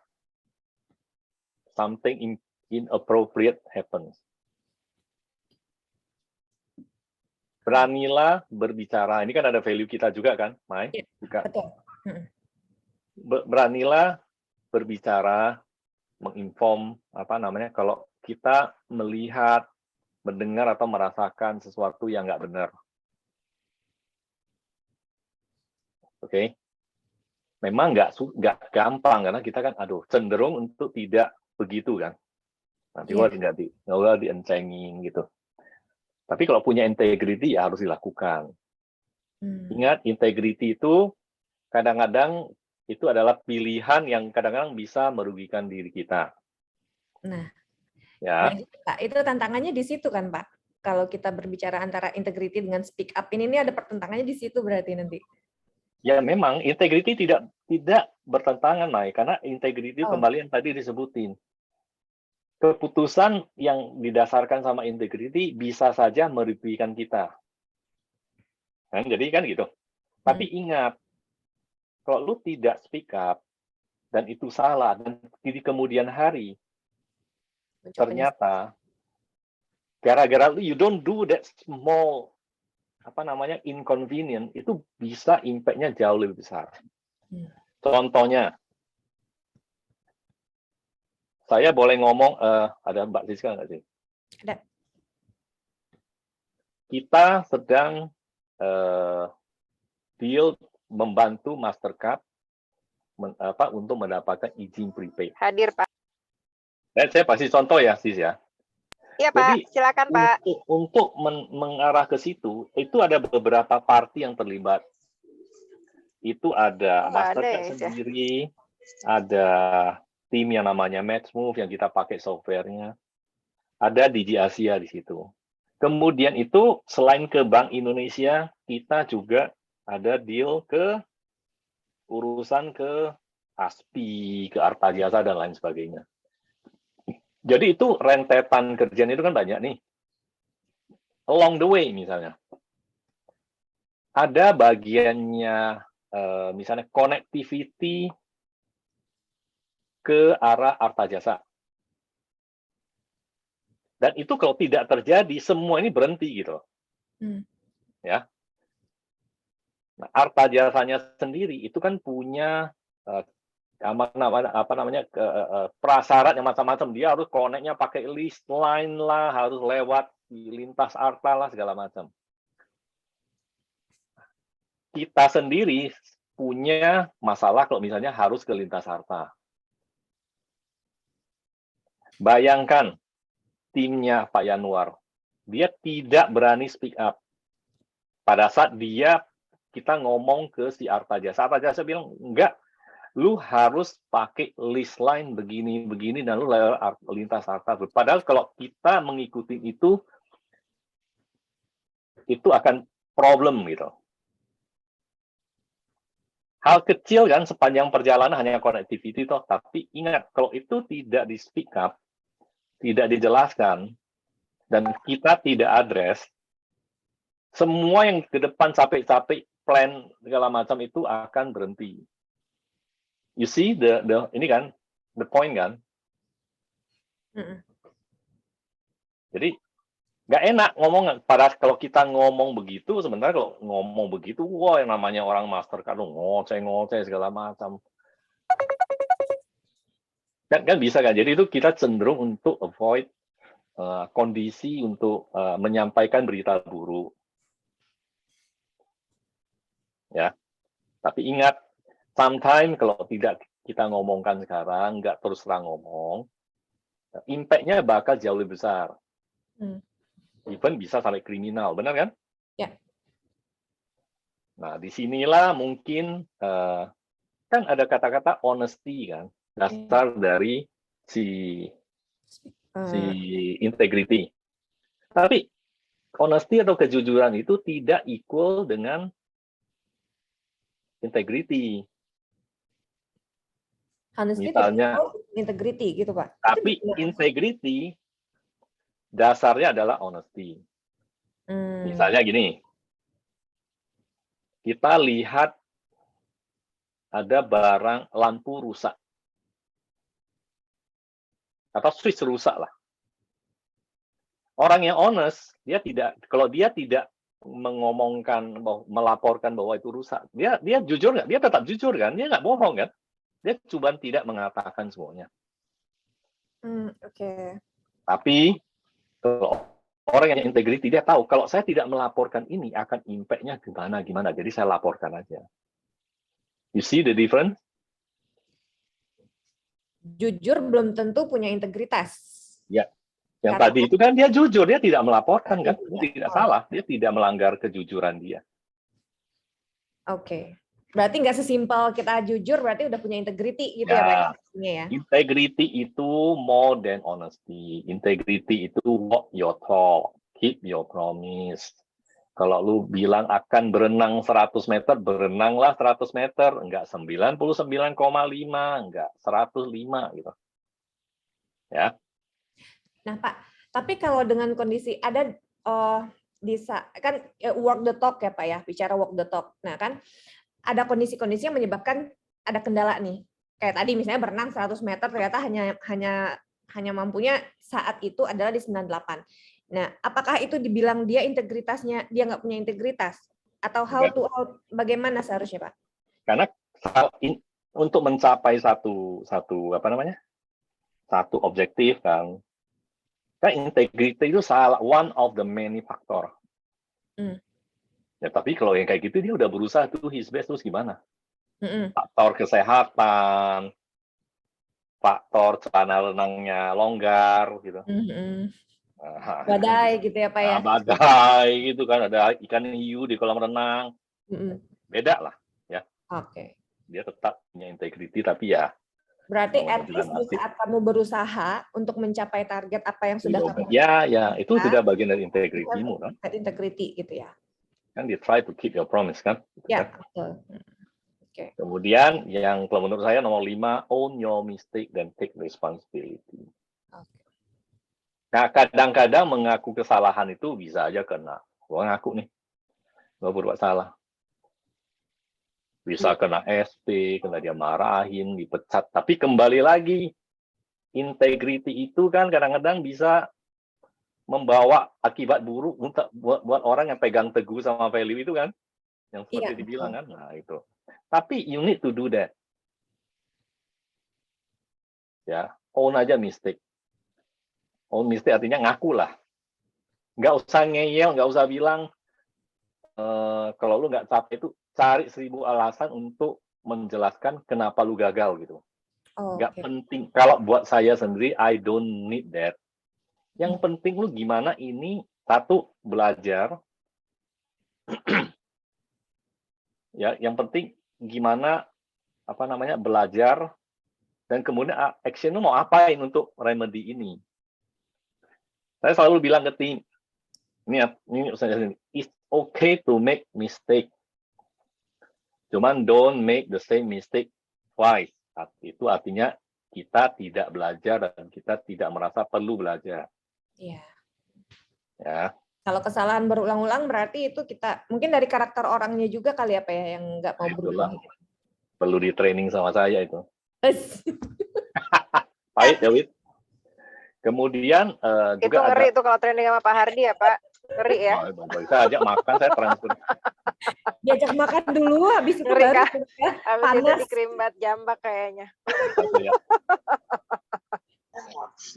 Something inappropriate happens. Beranilah berbicara. Ini kan ada value kita juga kan, Mai? Ya, Bukan. betul. Beranilah berbicara, menginform kalau kita melihat, mendengar atau merasakan sesuatu yang nggak benar. Oke. Memang nggak gampang karena kita kan cenderung untuk tidak begitu kan. Nanti nggak diencengin gitu. Tapi kalau punya integrity ya harus dilakukan. Ingat, integrity itu kadang-kadang itu adalah pilihan yang kadang-kadang bisa merugikan diri kita. Nah, ya. Nah, itu tantangannya di situ kan Pak. Kalau kita berbicara antara integrity dengan speak up ini ada pertentangannya di situ berarti nanti. Ya memang integrity tidak bertentangan, Mai, karena integrity kembali yang tadi disebutin. Keputusan yang didasarkan sama integrity bisa saja merugikan kita. Kan, jadi kan gitu. Tapi ingat, kalau lu tidak speak up dan itu salah dan di kemudian hari ternyata gara-gara you don't do that small inconvenient, itu bisa impact-nya jauh lebih besar. Contohnya, saya boleh ngomong, ada Mbak Siska nggak sih? Ada. Kita sedang deal membantu Mastercard untuk mendapatkan izin prepaid. Hadir, Pak. Dan saya pasti contoh ya, Sis ya. Iya, Pak. Jadi, Silakan, Pak. Untuk mengarah ke situ, itu ada beberapa party yang terlibat. Itu ada Mastercard sendiri, ada tim yang namanya Matchmove yang kita pakai softwarenya, ada Digi Asia di situ. Kemudian itu selain ke Bank Indonesia, kita juga ada deal ke urusan ke ASPI, ke Artajasa dan lain sebagainya. Jadi itu rentetan kerjaan itu kan banyak nih. Along the way misalnya. Ada bagiannya misalnya connectivity ke arah Artajasa. Dan itu kalau tidak terjadi, semua ini berhenti gitu. Ya. Nah, Artajasanya sendiri itu kan punya prasyarat yang macam-macam. Dia harus connect-nya pakai list line lah, harus lewat di lintas arta lah, segala macam. Kita sendiri punya masalah kalau misalnya harus ke lintas arta. Bayangkan timnya Pak Yanuar, dia tidak berani speak up. Pada saat kita ngomong ke si Artajasa bilang, enggak, lu harus pakai list line begini, dan lu lewat lintas arta. Padahal kalau kita mengikuti itu akan problem gitu. Hal kecil kan sepanjang perjalanan hanya connectivity toh, tapi ingat kalau itu tidak di speak up, tidak dijelaskan, dan kita tidak address, semua yang ke depan capek-capek plan segala macam itu akan berhenti. You see ini kan the point kan? Jadi nggak enak ngomong. Padahal kalau kita ngomong begitu, sebenarnya kalau ngomong begitu, wah yang namanya orang master kan ngoceh segala macam. Kan bisa kan? Jadi itu kita cenderung untuk avoid kondisi untuk menyampaikan berita buruk. Ya, tapi ingat, sometimes kalau tidak kita ngomongkan sekarang, nggak terus terang ngomong, impact-nya bakal jauh lebih besar. Even bisa sampai kriminal, benar kan? Ya. Nah, disinilah mungkin kan ada kata-kata honesty kan, dasar dari si integrity. Tapi honesty atau kejujuran itu tidak equal dengan integrity. Honesty Misalnya, integrity gitu Pak. Tapi integrity dasarnya adalah honesty. Misalnya gini, kita lihat ada barang lampu rusak atau switch rusak lah. Orang yang honest, kalau dia tidak melaporkan bahwa itu rusak, dia jujur nggak? Dia tetap jujur kan? Dia nggak bohong kan? Dia cuma tidak mengatakan semuanya. Oke. Tapi kalau orang yang integrity, dia tahu kalau saya tidak melaporkan ini akan impact-nya gimana. Jadi saya laporkan aja. You see the difference? Jujur belum tentu punya integritas. Ya. Yang tadi itu kan dia jujur, dia tidak melaporkan kan? Tidak salah, dia tidak melanggar kejujuran dia. Oke. Berarti nggak sesimpel kita jujur, berarti udah punya integrity gitu ya Pak? Ya. Integrity itu more than honesty. Integrity itu walk your talk, keep your promise. Kalau lu bilang akan berenang 100 meter, berenanglah 100 meter, enggak 99,5, enggak 105 gitu. Ya. Nah Pak, tapi kalau dengan kondisi ada kan walk the talk ya Pak ya, bicara walk the talk. Nah kan ada kondisi-kondisi yang menyebabkan ada kendala nih. Kayak tadi misalnya berenang 100 meter ternyata hanya mampunya saat itu adalah di 98. Nah, apakah itu dibilang dia integritasnya dia nggak punya integritas atau bagaimana seharusnya Pak? Karena untuk mencapai satu objektif kan integrity itu one of the many factor. Ya, tapi kalau yang kayak gitu dia udah berusaha tuh his best, terus gimana? Faktor kesehatan, faktor celana renangnya longgar gitu. Badai gitu ya Pak ya? Badai gitu kan, ada ikan hiu di kolam renang. Beda lah ya. Oke. Dia tetap punya integrity tapi ya. Berarti at least di saat kamu berusaha untuk mencapai target apa yang sudah kamu ya itu sudah bagian dari integrity-mu kan. Integrity gitu ya. Kan dia try to keep your promise kan. Ya, betul. Oke. Kemudian yang kalau menurut saya nomor 5, own your mistake dan take responsibility. Oke. Nah, kadang-kadang mengaku kesalahan itu bisa aja kena. Gua ngaku nih, gua berbuat salah. Bisa kena SP, kena dia marahin, dipecat. Tapi kembali lagi, integrity itu kan kadang-kadang bisa membawa akibat buruk untuk buat orang yang pegang teguh sama value itu kan, yang seperti Iya, dibilang kan. Nah itu. Tapi you need to do that. Ya, own aja mistake. Own mistake artinya ngaku lah. Nggak usah ngeyel, nggak usah bilang kalau lu nggak capek itu cari 1000 alasan untuk menjelaskan kenapa lu gagal gitu. Nggak Oke. penting. Kalau buat saya sendiri, I don't need that. Yang penting lu gimana ini satu belajar. Ya, yang penting gimana belajar dan kemudian action lu mau apain untuk remedy ini. Saya selalu bilang ke tim, ini it's okay to make mistake. Cuman don't make the same mistake twice. Itu artinya kita tidak belajar dan kita tidak merasa perlu belajar. Iya. Ya. Kalau kesalahan berulang-ulang berarti itu kita mungkin dari karakter orangnya juga kali apa ya yang nggak mau berubah. Perlu di training sama saya itu. Es. Baik, David. Kemudian Itu juga ngeri tuh kalau training sama Pak Hardi ya Pak. Ngeri ya. Saya ajak makan, saya transfer. Diajak makan dulu, habis itu Ngeri, baru Kak. ya, Habis itu panas. dikerimbat jambak kayaknya.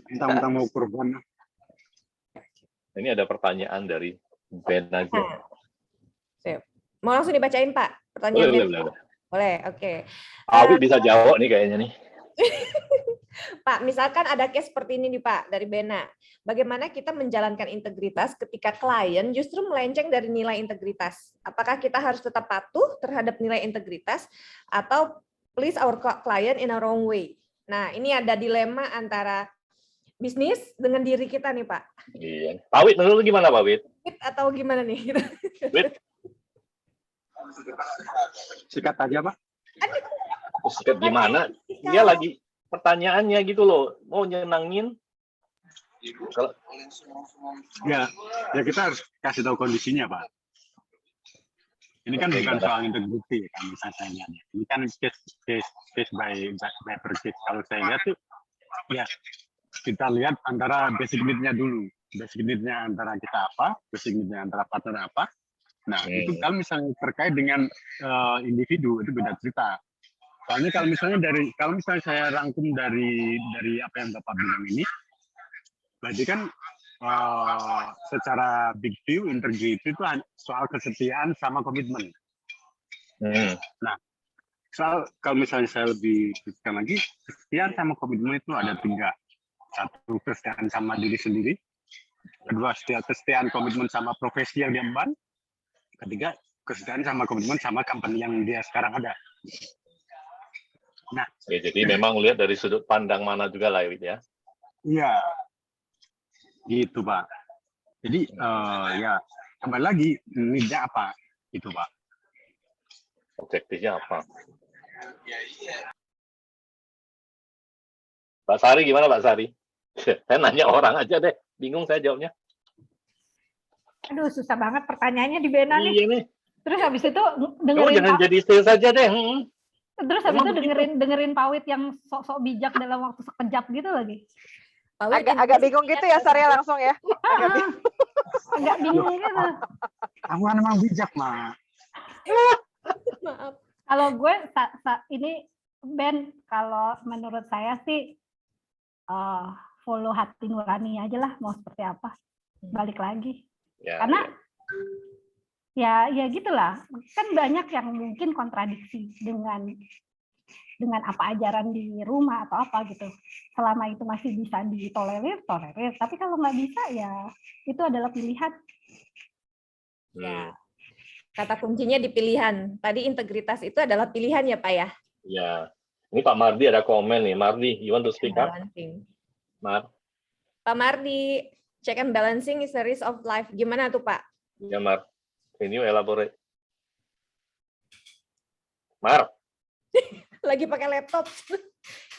Mentang-mentang mau kurban. Ini ada pertanyaan dari Ben aja. Sip. Mau langsung dibacain Pak pertanyaannya? Boleh. Boleh, oke. Abi bisa jawab nih kayaknya nih. Pak, misalkan ada case seperti ini nih Pak dari Bena. Bagaimana kita menjalankan integritas ketika klien justru melenceng dari nilai integritas? Apakah kita harus tetap patuh terhadap nilai integritas atau please our client in a wrong way? Nah, ini ada dilema antara bisnis dengan diri kita nih Pak. Iya. Pak Wit, menurut lu gimana Pak Wit? Atau gimana nih? Wit? Sikat aja, Pak. Sikat gimana? Dia lagi pertanyaannya gitu loh. Mau nyenangin. Kalau Ya kita harus kasih tahu kondisinya, Pak. Ini kan bukan soal integrity kan misalnya. Ini kan case by per case. Kalau saya lihat tuh, ya kita lihat antara basic need-nya dulu. Basic need-nya antara kita apa, basic need-nya antara partner apa. Nah, itu kalau misalnya terkait dengan individu itu beda cerita. Soalnya kalau misalnya saya rangkum dari apa yang Bapak bilang ini, berarti kan secara big view integrity itu soal kesetiaan sama komitmen. Nah, soal kalau misalnya saya lebih disebutkan lagi, kesetiaan sama komitmen itu ada 3. 1, kesetiaan sama diri sendiri. 2, kesetiaan komitmen sama profesi yang dia emban. 3, kesetiaan sama komitmen sama company yang dia sekarang ada. Nah, ya, jadi memang lihat dari sudut pandang mana juga lah ya. Iya. Gitu, Pak. Jadi ya kembali lagi need-nya apa itu, Pak. Objektifnya apa? Pak Sari gimana Pak Sari? Saya nanya orang aja deh, bingung saya jawabnya. Aduh, susah banget pertanyaannya di Bena nih. Iya nih. Terus habis itu Kamu dengerin jangan jadi sales aja deh. terus habis Emang itu dengerin Pak Wit yang sok-sok bijak dalam waktu sekejap gitu lagi. Agak bingung gitu ya Sarya langsung ya. Agak bingung gitu. Kamu kan emang bijak, Mak. Maaf. Kalau gue ini Ben, kalau menurut saya sih follow hati nurani aja lah, mau seperti apa. Balik lagi. Ya, Karena ya gitulah. Kan banyak yang mungkin kontradiksi dengan apa ajaran di rumah atau apa gitu. Selama itu masih bisa ditolerir. Tapi kalau nggak bisa ya itu adalah pilihan. Ya. Kata kuncinya di pilihan. Tadi integritas itu adalah pilihan ya Pak ya? Ya. Ini Pak Mardi ada komen nih. Mardi, you want to speak up? Pak Mardi, check and balancing is a risk of life. Gimana tuh Pak? Ya, Mar. Can you elaborate? Mar. lagi pakai laptop.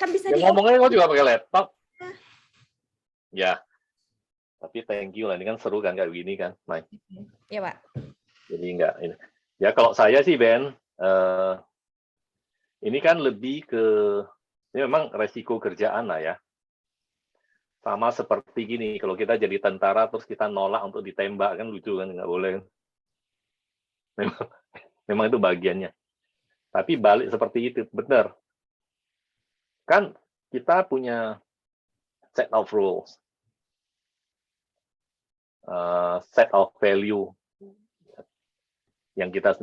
Kan bisa Ya di ngomongnya kok juga pakai laptop. Ya, tapi thank you lah. Ini kan seru kan kayak gini kan, Mike. Ya, Pak. Jadi enggak ini. Ya kalau saya sih Ben, ini kan lebih ke ini memang resiko kerjaan lah ya. Sama seperti gini, kalau kita jadi tentara terus kita nolak untuk ditembak kan lucu kan, nggak boleh. Memang itu bagiannya. Tapi balik seperti itu, benar. Kan kita punya set of rules, set of value yang kita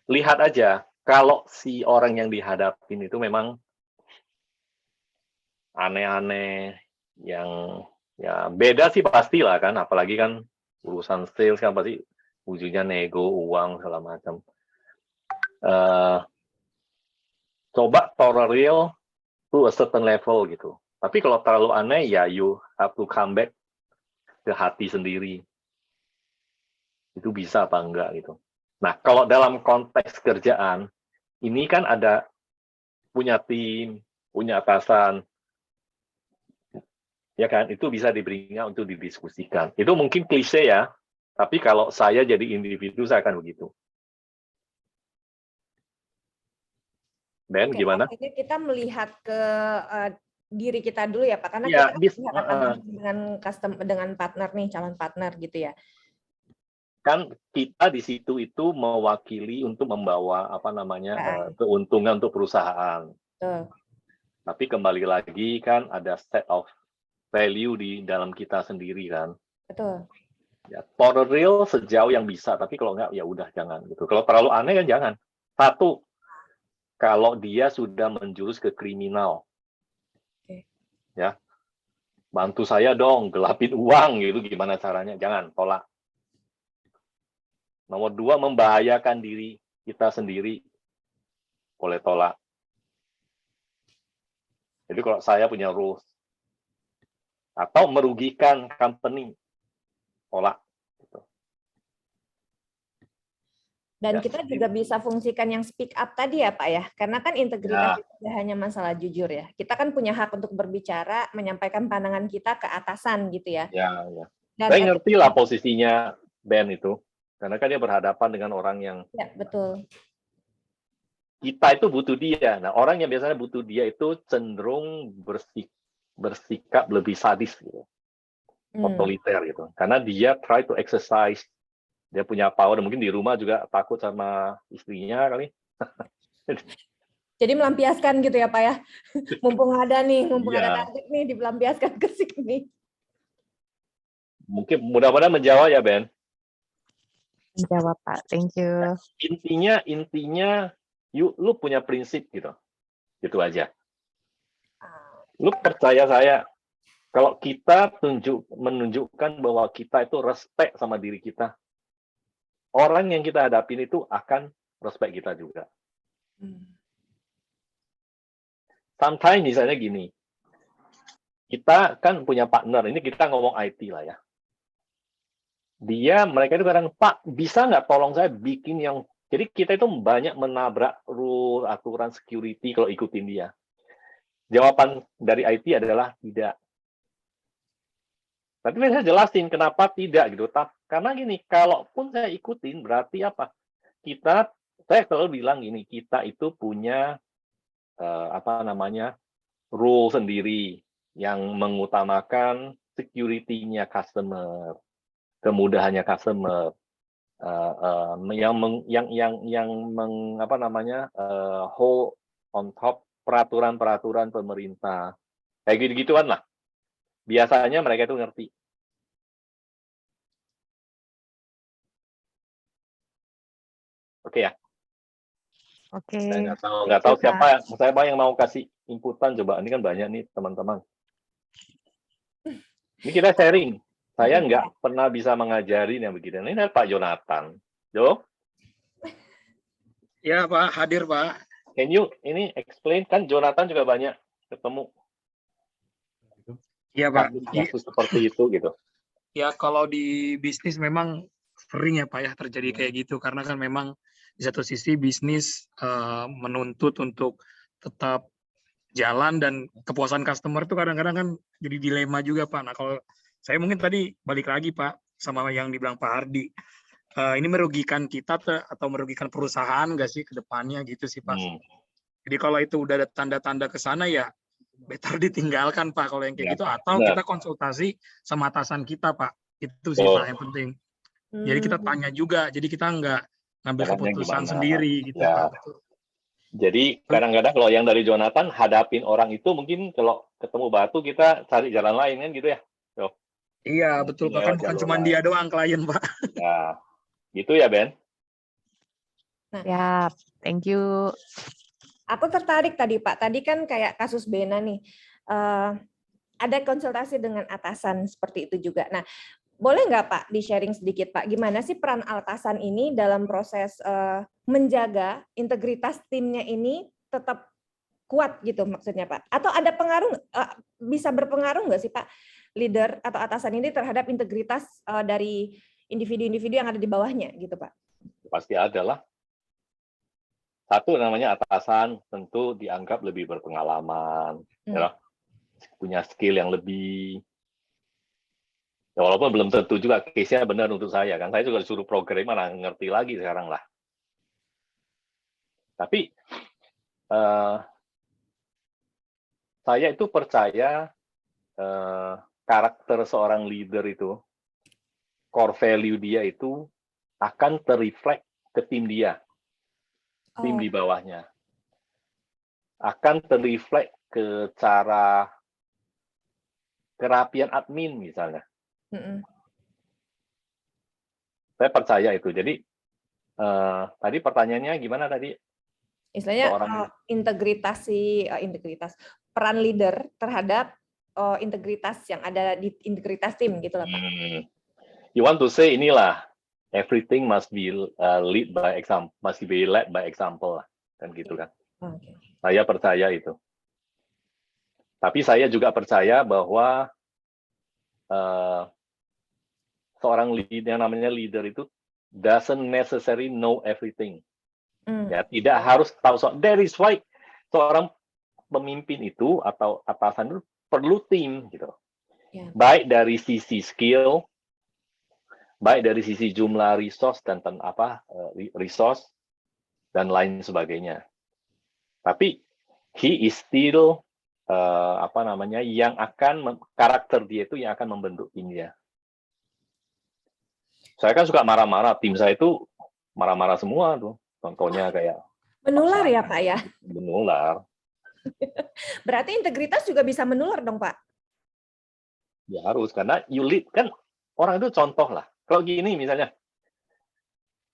lihat aja. Kalau si orang yang dihadapin itu memang aneh-aneh, yang ya beda sih pastilah kan, apalagi kan urusan sales kan pasti ujungnya nego uang segala macam. Coba tolerate to a certain level gitu. Tapi kalau terlalu aneh ya you have to come back ke hati sendiri. Itu bisa apa enggak gitu. Nah, kalau dalam konteks kerjaan ini kan ada punya tim, punya atasan, ya kan, itu bisa diberinya untuk didiskusikan. Itu mungkin klise ya, tapi kalau saya jadi individu saya akan begitu. Ben, Oke, gimana? artinya kita melihat ke diri kita dulu ya Pak, karena Ya, kita kan dengan partner nih, calon partner gitu ya. Kan kita di situ itu mewakili untuk membawa apa namanya keuntungan untuk perusahaan. Betul. Tapi kembali lagi kan ada set of value di dalam kita sendiri kan. Betul. Ya, for real sejauh yang bisa, tapi kalau enggak ya udah jangan gitu. Kalau terlalu aneh kan jangan. Satu, kalau dia sudah menjurus ke kriminal, ya bantu saya dong gelapin uang gitu, gimana caranya? Jangan, tolak. Nomor dua, membahayakan diri kita sendiri, boleh tolak. Jadi kalau saya punya rules atau merugikan company, tolak. Dan Ya, kita juga bisa fungsikan yang speak up tadi ya Pak ya, karena kan integritas itu tidak hanya masalah jujur ya. Kita kan punya hak untuk berbicara, menyampaikan pandangan kita ke atasan gitu ya. Ya. Dan Saya ngerti lah posisinya Ben itu, karena kan dia berhadapan dengan orang yang ya, betul. Kita itu butuh dia. Nah, orang yang biasanya butuh dia itu cenderung bersikap lebih sadis gitu. Otoriter gitu. Karena dia try to exercise, dia punya power, mungkin di rumah juga takut sama istrinya kali. Jadi melampiaskan gitu ya Pak ya. Mumpung ada target nih, dipelampiaskan ke sini. Mungkin mudah-mudahan menjawab ya Ben. Menjawab Pak, thank you. Intinya lu punya prinsip gitu. Gitu aja. Lu percaya saya, kalau kita menunjukkan bahwa kita itu respect sama diri kita, orang yang kita hadapin itu akan respect kita juga. Sometimes misalnya gini, kita kan punya partner, ini kita ngomong IT lah ya. Mereka itu kadang, Pak, bisa nggak tolong saya bikin yang, jadi kita itu banyak menabrak rule, aturan security kalau ikutin dia. Jawaban dari IT adalah tidak. Tapi saya jelasin kenapa tidak gitu. Karena gini, kalaupun saya ikutin berarti apa? Saya selalu bilang gini, kita itu punya rule sendiri yang mengutamakan security-nya customer, kemudahannya customer, hold on top peraturan-peraturan pemerintah, kayak gitu-gituan lah. Biasanya mereka itu ngerti. Oke ya. Oke. Saya nggak tahu siapa yang mau kasih inputan, coba. Ini kan banyak nih teman-teman. Ini kita sharing. Saya nggak pernah bisa mengajari yang begini. Ini Pak Jonathan. Jo? Ya Pak, hadir Pak. Can you ini explain, kan Jonathan juga banyak ketemu. Iya Pak. Kasus seperti itu gitu. Ya kalau di bisnis memang sering ya Pak ya terjadi kayak gitu, karena kan memang di satu sisi bisnis menuntut untuk tetap jalan dan kepuasan customer itu kadang-kadang kan jadi dilema juga Pak. Nah kalau saya mungkin tadi balik lagi Pak sama yang dibilang Pak Hardi, ini merugikan kita atau merugikan perusahaan nggak sih ke depannya gitu sih Pak. Jadi kalau itu udah ada tanda-tanda ke sana ya better ditinggalkan Pak kalau yang kayak gitu, atau kita konsultasi sama atasan kita Pak. Itu sih Pak yang penting. Jadi kita tanya juga, jadi kita nggak ngambil keputusan sendiri gitu Pak. Betul. Jadi kadang-kadang kalau yang dari Jonathan hadapin orang itu mungkin kalau ketemu batu kita cari jalan lain kan gitu ya. Iya betul Pak, kan bukan cuma dia doang klien Pak. Ya, gitu ya Ben. Ya, thank you. Aku tertarik tadi Pak, tadi kan kayak kasus Bena nih, ada konsultasi dengan atasan seperti itu juga. Nah, boleh nggak Pak di-sharing sedikit Pak, gimana sih peran atasan ini dalam proses menjaga integritas timnya ini tetap kuat gitu maksudnya Pak? Atau ada pengaruh, bisa berpengaruh nggak sih Pak leader atau atasan ini terhadap integritas dari individu-individu yang ada di bawahnya gitu Pak? Pasti ada lah. Satu namanya atasan tentu dianggap lebih berpengalaman, ya, punya skill yang lebih. Ya, walaupun belum tentu juga case-nya benar untuk saya kan. Saya juga disuruh program mana ngerti lagi sekarang lah. Tapi saya itu percaya karakter seorang leader itu, core value dia itu akan terreflect ke tim dia. Tim di bawahnya akan terreflect ke cara kerapian admin misalnya. Saya percaya itu. Jadi tadi pertanyaannya gimana tadi? Istilahnya integritas peran leader terhadap integritas yang ada di integritas tim gitu lah Pak. You want to say inilah. Everything must be led by example lah, kan gitu kan. Saya percaya itu. Tapi saya juga percaya bahwa seorang leader yang namanya leader itu doesn't necessarily know everything. Ya, tidak harus tahu soal. That is why seorang pemimpin itu atau atasan itu perlu tim gitu. Baik dari sisi skill, baik dari sisi jumlah resource dan resource dan lain sebagainya. Tapi he is still yang akan karakter dia itu yang akan membentuk timnya. Saya kan suka marah-marah, tim saya itu marah-marah semua tuh. Contohnya kayak menular ya Pak ya. Menular. Berarti integritas juga bisa menular dong Pak. Ya harus, karena you lead kan orang itu contoh lah. Kalau gini misalnya,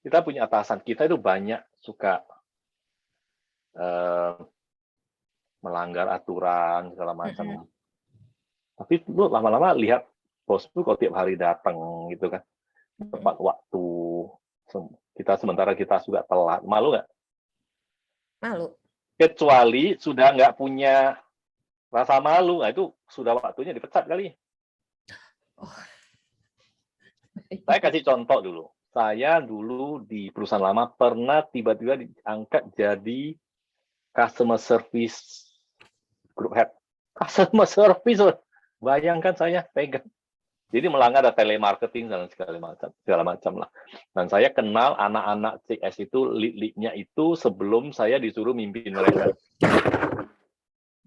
kita punya atasan, kita itu banyak suka melanggar aturan, segala macam. Tapi lu lama-lama lihat, bos lu kok tiap hari datang gitu kan. Tepat waktu. Sementara kita juga telat. Malu nggak? Malu. Kecuali sudah nggak punya rasa malu, nah itu sudah waktunya dipecat kali. Saya kasih contoh dulu. Saya dulu di perusahaan lama pernah tiba-tiba diangkat jadi customer service group head. Customer service, bayangkan saya pegang. Jadi melanggar ada telemarketing dan segala macam lah. Dan saya kenal anak-anak CS itu lead-leadnya itu sebelum saya disuruh mimpin mereka.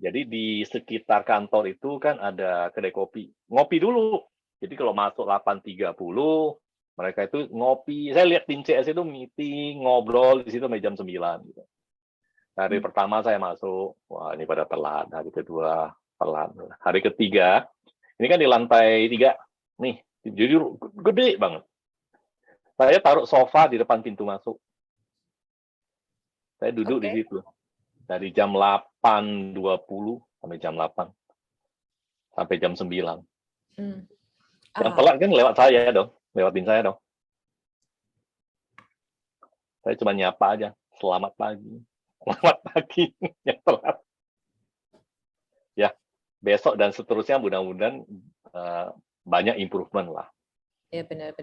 Jadi di sekitar kantor itu kan ada kedai kopi. Ngopi dulu. Jadi kalau masuk 8.30, mereka itu ngopi. Saya lihat tim CS itu meeting, ngobrol di situ sampai jam 9. Gitu. Hari pertama saya masuk, wah ini pada telat. Hari kedua telat. Hari ketiga, ini kan di lantai 3. Nih, jadi gede banget. Saya taruh sofa di depan pintu masuk. Saya duduk di situ. Dari jam 8.20 sampai jam 8. Sampai jam 9. Yang telat kan lewat saya dong, lewatin saya dong. Saya cuma nyapa aja, selamat pagi, selamat pagi, yang telat. Ya, besok dan seterusnya mudah-mudahan banyak improvement lah. Ya benar.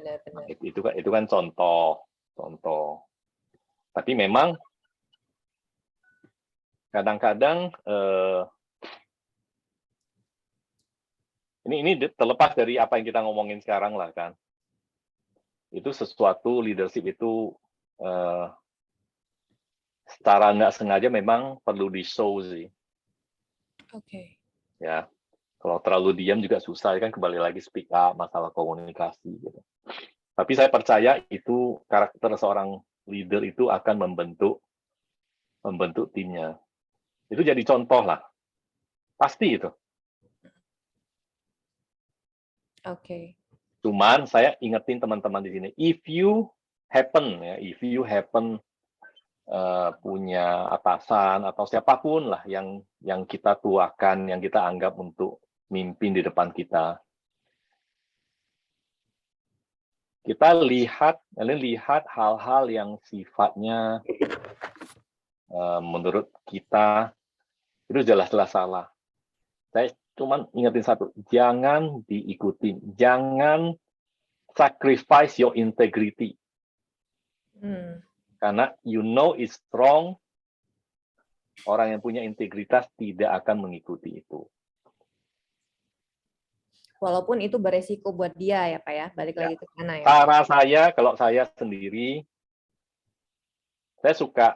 Itu kan contoh. Tapi memang kadang-kadang ini terlepas dari apa yang kita ngomongin sekarang lah kan. Itu sesuatu leadership itu secara nggak sengaja memang perlu di-show sih. Oke. Ya, kalau terlalu diam juga susah kan, kembali lagi speak up, masalah komunikasi gitu. Tapi saya percaya itu karakter seorang leader itu akan membentuk timnya. Itu jadi contoh lah. Pasti itu. Oke. Cuman saya ingetin teman-teman di sini, if you happen punya atasan atau siapapun lah yang kita tuakan, yang kita anggap untuk mimpin di depan kita, kita lihat hal-hal yang sifatnya menurut kita itu jelas-jelas salah. Saya cuma ingetin satu, jangan diikuti, jangan sacrifice your integrity. Karena you know it's wrong, orang yang punya integritas tidak akan mengikuti itu. Walaupun itu beresiko buat dia ya Pak ya, balik lagi ke sana ya. Cara saya, kalau saya sendiri, saya suka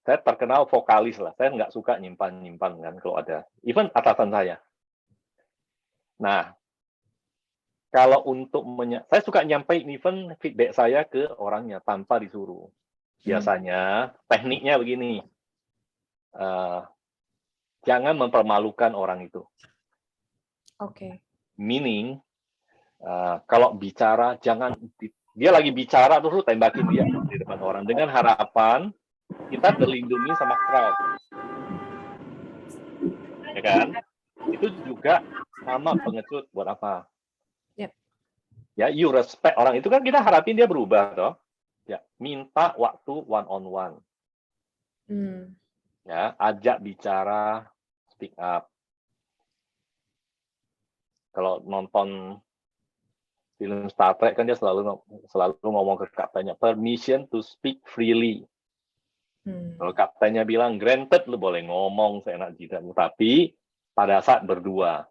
saya terkenal vokalis lah. Saya nggak suka nyimpan kan kalau ada. Even atasan saya. Nah, kalau untuk saya suka nyampein even feedback saya ke orangnya tanpa disuruh. Biasanya tekniknya begini. Jangan mempermalukan orang itu. Oke. Meaning, kalau bicara jangan dia lagi bicara terus lu tembakin dia di depan orang dengan harapan kita terlindungi sama crowd. Ya kan? Itu juga sama pengecut buat apa? Yep. Ya, you respect orang itu kan kita harapin dia berubah toh. Ya, minta waktu one on one. Ya, ajak bicara, speak up. Kalau nonton film Star Trek kan dia selalu ngomong ke kaptennya, permission to speak freely. Kalau kaptennya bilang granted, lu boleh ngomong seenak jidatmu, tapi pada saat berdua.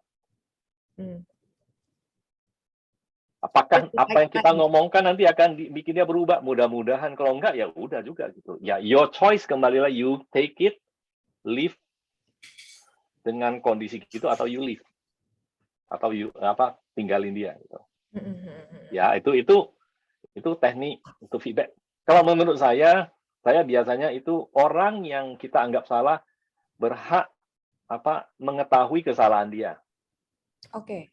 Apakah apa yang kita ngomongkan nanti akan bikin dia berubah? Mudah-mudahan, kalau enggak ya udah juga gitu. Ya, your choice, kembali lagi, you take it, live dengan kondisi gitu, atau you leave, atau you tinggalin dia gitu. Ya, itu teknik untuk feedback. Kalau menurut saya biasanya itu orang yang kita anggap salah berhak mengetahui kesalahan dia. Oke.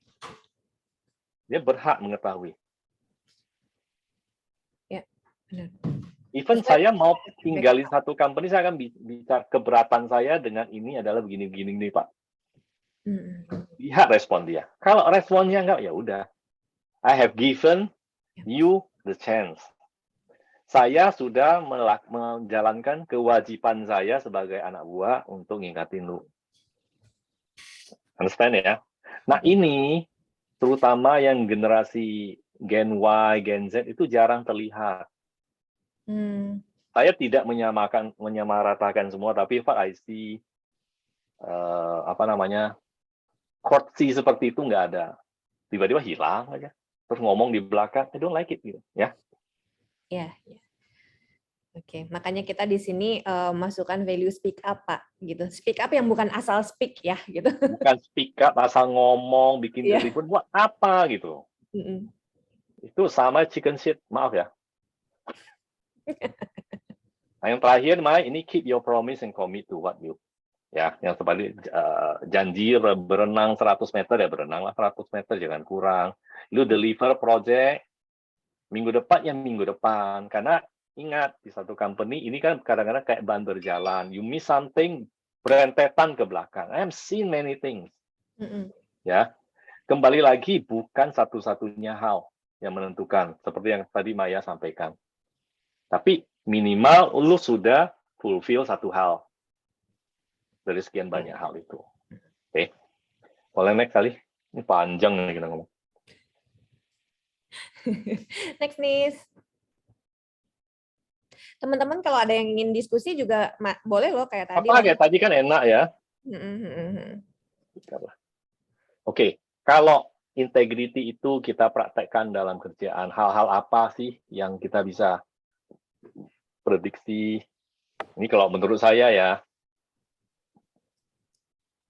Dia berhak mengetahui. Ya, benar. Even saya mau tinggalin satu company, saya akan bicara keberatan saya dengan ini adalah begini-begini nih Pak. Lihat respon dia. Kalau responnya enggak, ya udah. I have given you the chance. Saya sudah menjalankan kewajiban saya sebagai anak buah untuk ngingatin lu. Understand ya? Nah ini, terutama yang generasi Gen Y, Gen Z itu jarang terlihat. Saya tidak menyamaratakan semua, tapi Pak I see courtesy seperti itu nggak ada. Tiba-tiba hilang aja. Terus ngomong di belakang, I don't like it gitu, ya. Ya. Oke, makanya kita di sini masukkan value speak up, Pak, gitu. Speak up yang bukan asal speak ya, gitu. Bukan speak up asal ngomong, bikin ribut, buat apa gitu. Itu sama chicken shit, maaf ya. Nah, yang terakhir, ini keep your promise and commit to what you. Ya, yang seperti janji berenang 100 meter ya berenanglah 100 meter, jangan kurang. Lu deliver project minggu depan, karena ingat di satu company ini kan kadang-kadang kayak ban berjalan, you miss something, berentetan ke belakang. I have seen many things. Ya, kembali lagi bukan satu-satunya hal yang menentukan, seperti yang tadi Maya sampaikan. Tapi minimal lu sudah fulfill satu hal dari sekian banyak hal itu. Oke. Boleh next kali? Ini panjang nih kita ngomong. Next, Nis. teman-teman kalau ada yang ingin diskusi juga boleh loh kayak tadi. Apa kayak tadi kan enak ya. Oke, kalau integrity itu kita praktekkan dalam kerjaan, hal-hal apa sih yang kita bisa prediksi? Ini kalau menurut saya ya,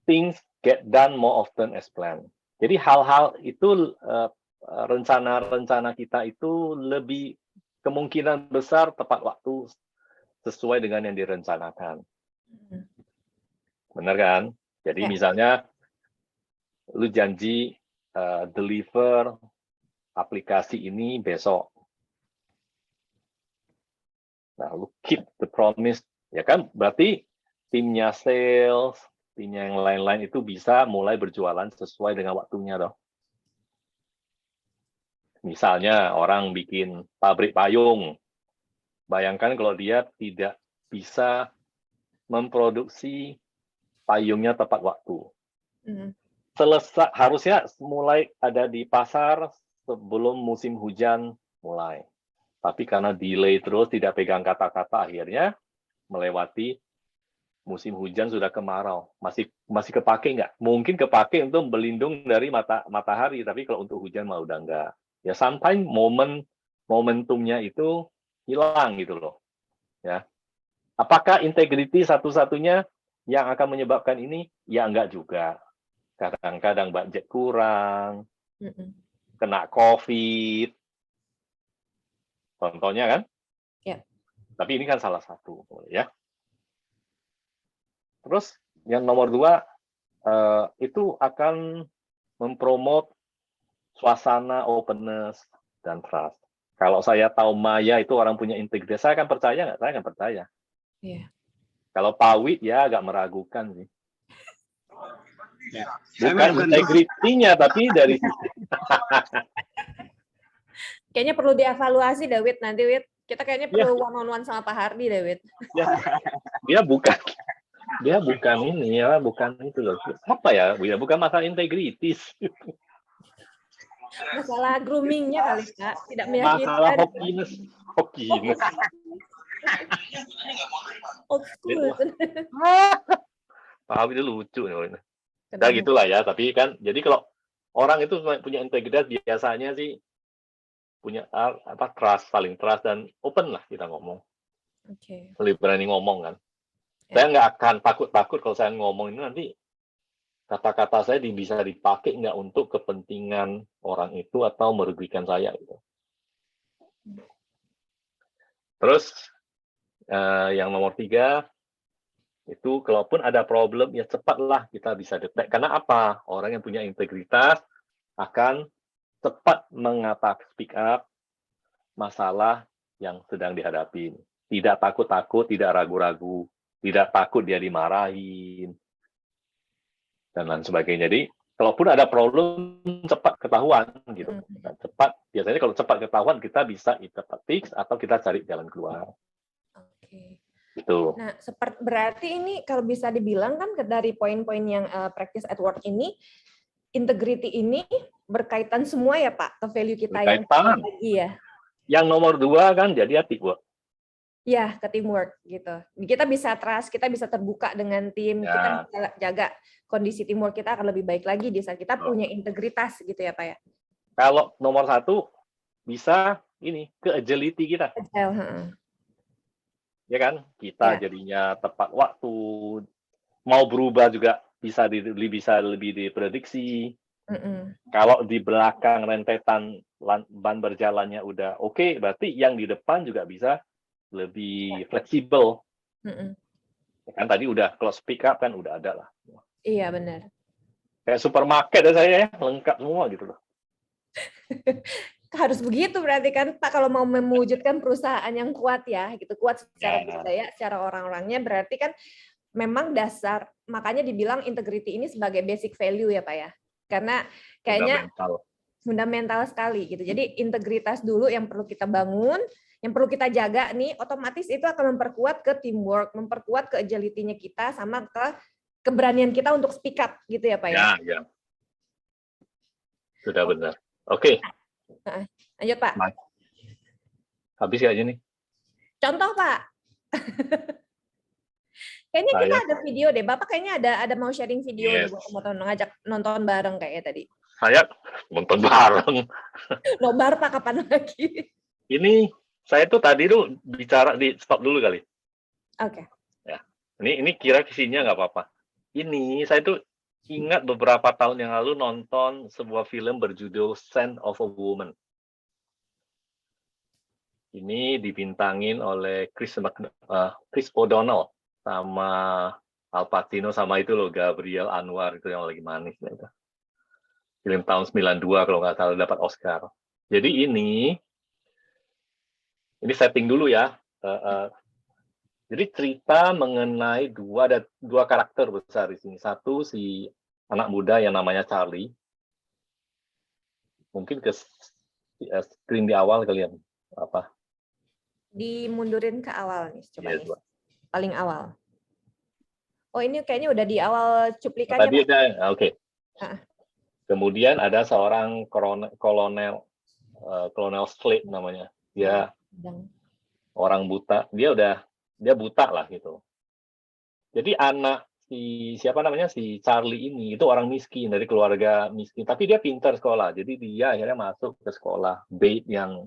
things get done more often as planned. Jadi hal-hal itu rencana-rencana kita itu lebih kemungkinan besar tepat waktu sesuai dengan yang direncanakan. Benar kan? Jadi misalnya lu janji deliver aplikasi ini besok. Nah, lu keep the promise, ya kan? Berarti timnya sales, timnya yang lain-lain itu bisa mulai berjualan sesuai dengan waktunya dong. Misalnya orang bikin pabrik payung. Bayangkan kalau dia tidak bisa memproduksi payungnya tepat waktu. Selesai, harusnya mulai ada di pasar sebelum musim hujan mulai. Tapi karena delay terus, tidak pegang kata-kata, akhirnya melewati musim hujan sudah kemarau. Masih kepake nggak? Mungkin kepake untuk berlindung dari matahari, tapi kalau untuk hujan mah udah nggak. Ya sometimes momentumnya itu hilang gitu loh. Ya. Apakah integrity satu-satunya yang akan menyebabkan ini? Ya enggak juga. Kadang-kadang budget kurang, kena COVID. Contohnya kan? Ya. Tapi ini kan salah satu, ya. Terus yang nomor 2, itu akan mempromot suasana openness dan trust. Kalau saya tahu Maya itu orang punya integritas, saya akan percaya nggak? Saya akan percaya. Iya. Kalau Pawit ya agak meragukan sih. Ya. Bukan integritinya, tapi dari sisi. Kayaknya perlu dievaluasi, Dawid. Nanti, Wid. Kita kayaknya perlu one-on-one sama Pak Hardi, Dawid. Ya. Dia bukan ini ya, bukan itu loh. Apa ya? Bukan masalah integritis. Masalah groomingnya kali, Kak. Tidak meyakinkan. Masalah hokiness. Old school. Pak itu lucu. Nah gitulah ya. Tapi kan, jadi kalau orang itu punya integritas biasanya sih punya trust, saling trust dan open lah kita ngomong. Lebih berani ngomong kan. Saya nggak akan takut-takut kalau saya ngomong ini nanti kata-kata saya bisa dipakai nggak untuk kepentingan orang itu atau merugikan saya gitu. Terus yang nomor 3 itu kalaupun ada problem ya cepatlah kita bisa detect. Karena apa? Orang yang punya integritas akan cepat speak up masalah yang sedang dihadapi. Tidak takut-takut, tidak ragu-ragu, tidak takut dia dimarahin, dan lain sebagainya. Jadi, kalaupun ada problem, cepat ketahuan gitu. Cepat, biasanya kalau cepat ketahuan, kita bisa fix atau kita cari jalan keluar. Gitu. Nah, berarti ini kalau bisa dibilang kan dari poin-poin yang practice at work ini, integrity ini berkaitan semua ya Pak, ke value kita yang lagi ya. Yang nomor 2 kan jadi teamwork. Ya, ke teamwork gitu. Kita bisa trust, kita bisa terbuka dengan tim, kita bisa jaga kondisi teamwork kita akan lebih baik lagi di saat kita punya integritas gitu ya Pak ya. Kalau nomor 1 bisa ini ke agility kita. Ya kan? Kita jadinya tepat waktu, mau berubah juga bisa lebih diprediksi. Kalau di belakang rentetan ban berjalannya udah oke, berarti yang di depan juga bisa lebih fleksibel. Kan tadi udah kalau speak up kan udah ada lah. Iya benar. Kayak supermarket ya saya ya, lengkap semua gitu loh. Harus begitu berarti kan Pak kalau mau mewujudkan perusahaan yang kuat ya, gitu kuat secara budaya, secara orang-orangnya berarti kan memang dasar, makanya dibilang integrity ini sebagai basic value ya Pak ya. Karena kayaknya fundamental sekali gitu. Jadi integritas dulu yang perlu kita bangun, yang perlu kita jaga nih, otomatis itu akan memperkuat ke teamwork, memperkuat ke agility-nya kita sama ke keberanian kita untuk speak up gitu ya Pak ya. Ya. Sudah benar. Oke. Lanjut Pak. Habis aja nih. Contoh, Pak. Kayaknya kita Saya- ada video deh. Bapak kayaknya ada mau sharing video Yes. nih buat ngajak nonton bareng kayaknya tadi. Saya nonton bareng. Nobar Pak kapan lagi? Ini saya tuh tadi tuh bicara di stop dulu kali. Oke. Ini kira isinya nggak apa-apa. Ini saya tuh ingat beberapa tahun yang lalu nonton sebuah film berjudul Scent of a Woman. Ini dibintangin oleh Chris O'Donnell sama Al Pacino sama itu loh Gabriel Anwar itu yang lagi manis itu. Film tahun 92 kalau nggak salah dapat Oscar. Jadi ini setting dulu ya. Jadi cerita mengenai dua karakter besar di sini. Satu si anak muda yang namanya Charlie. Mungkin ke screen di awal kalian apa? Dimundurin ke awal nih, coba Yes, nih. Pak. Paling awal. Oh, ini kayaknya udah di awal cuplikannya, Tadi Pak. ada, oke. Ah. Kemudian ada seorang kolonel Slade namanya. Dia orang buta. Dia buta lah gitu. Jadi anak si Charlie ini itu orang miskin dari keluarga miskin, tapi dia pintar sekolah. Jadi dia akhirnya masuk ke sekolah Bates yang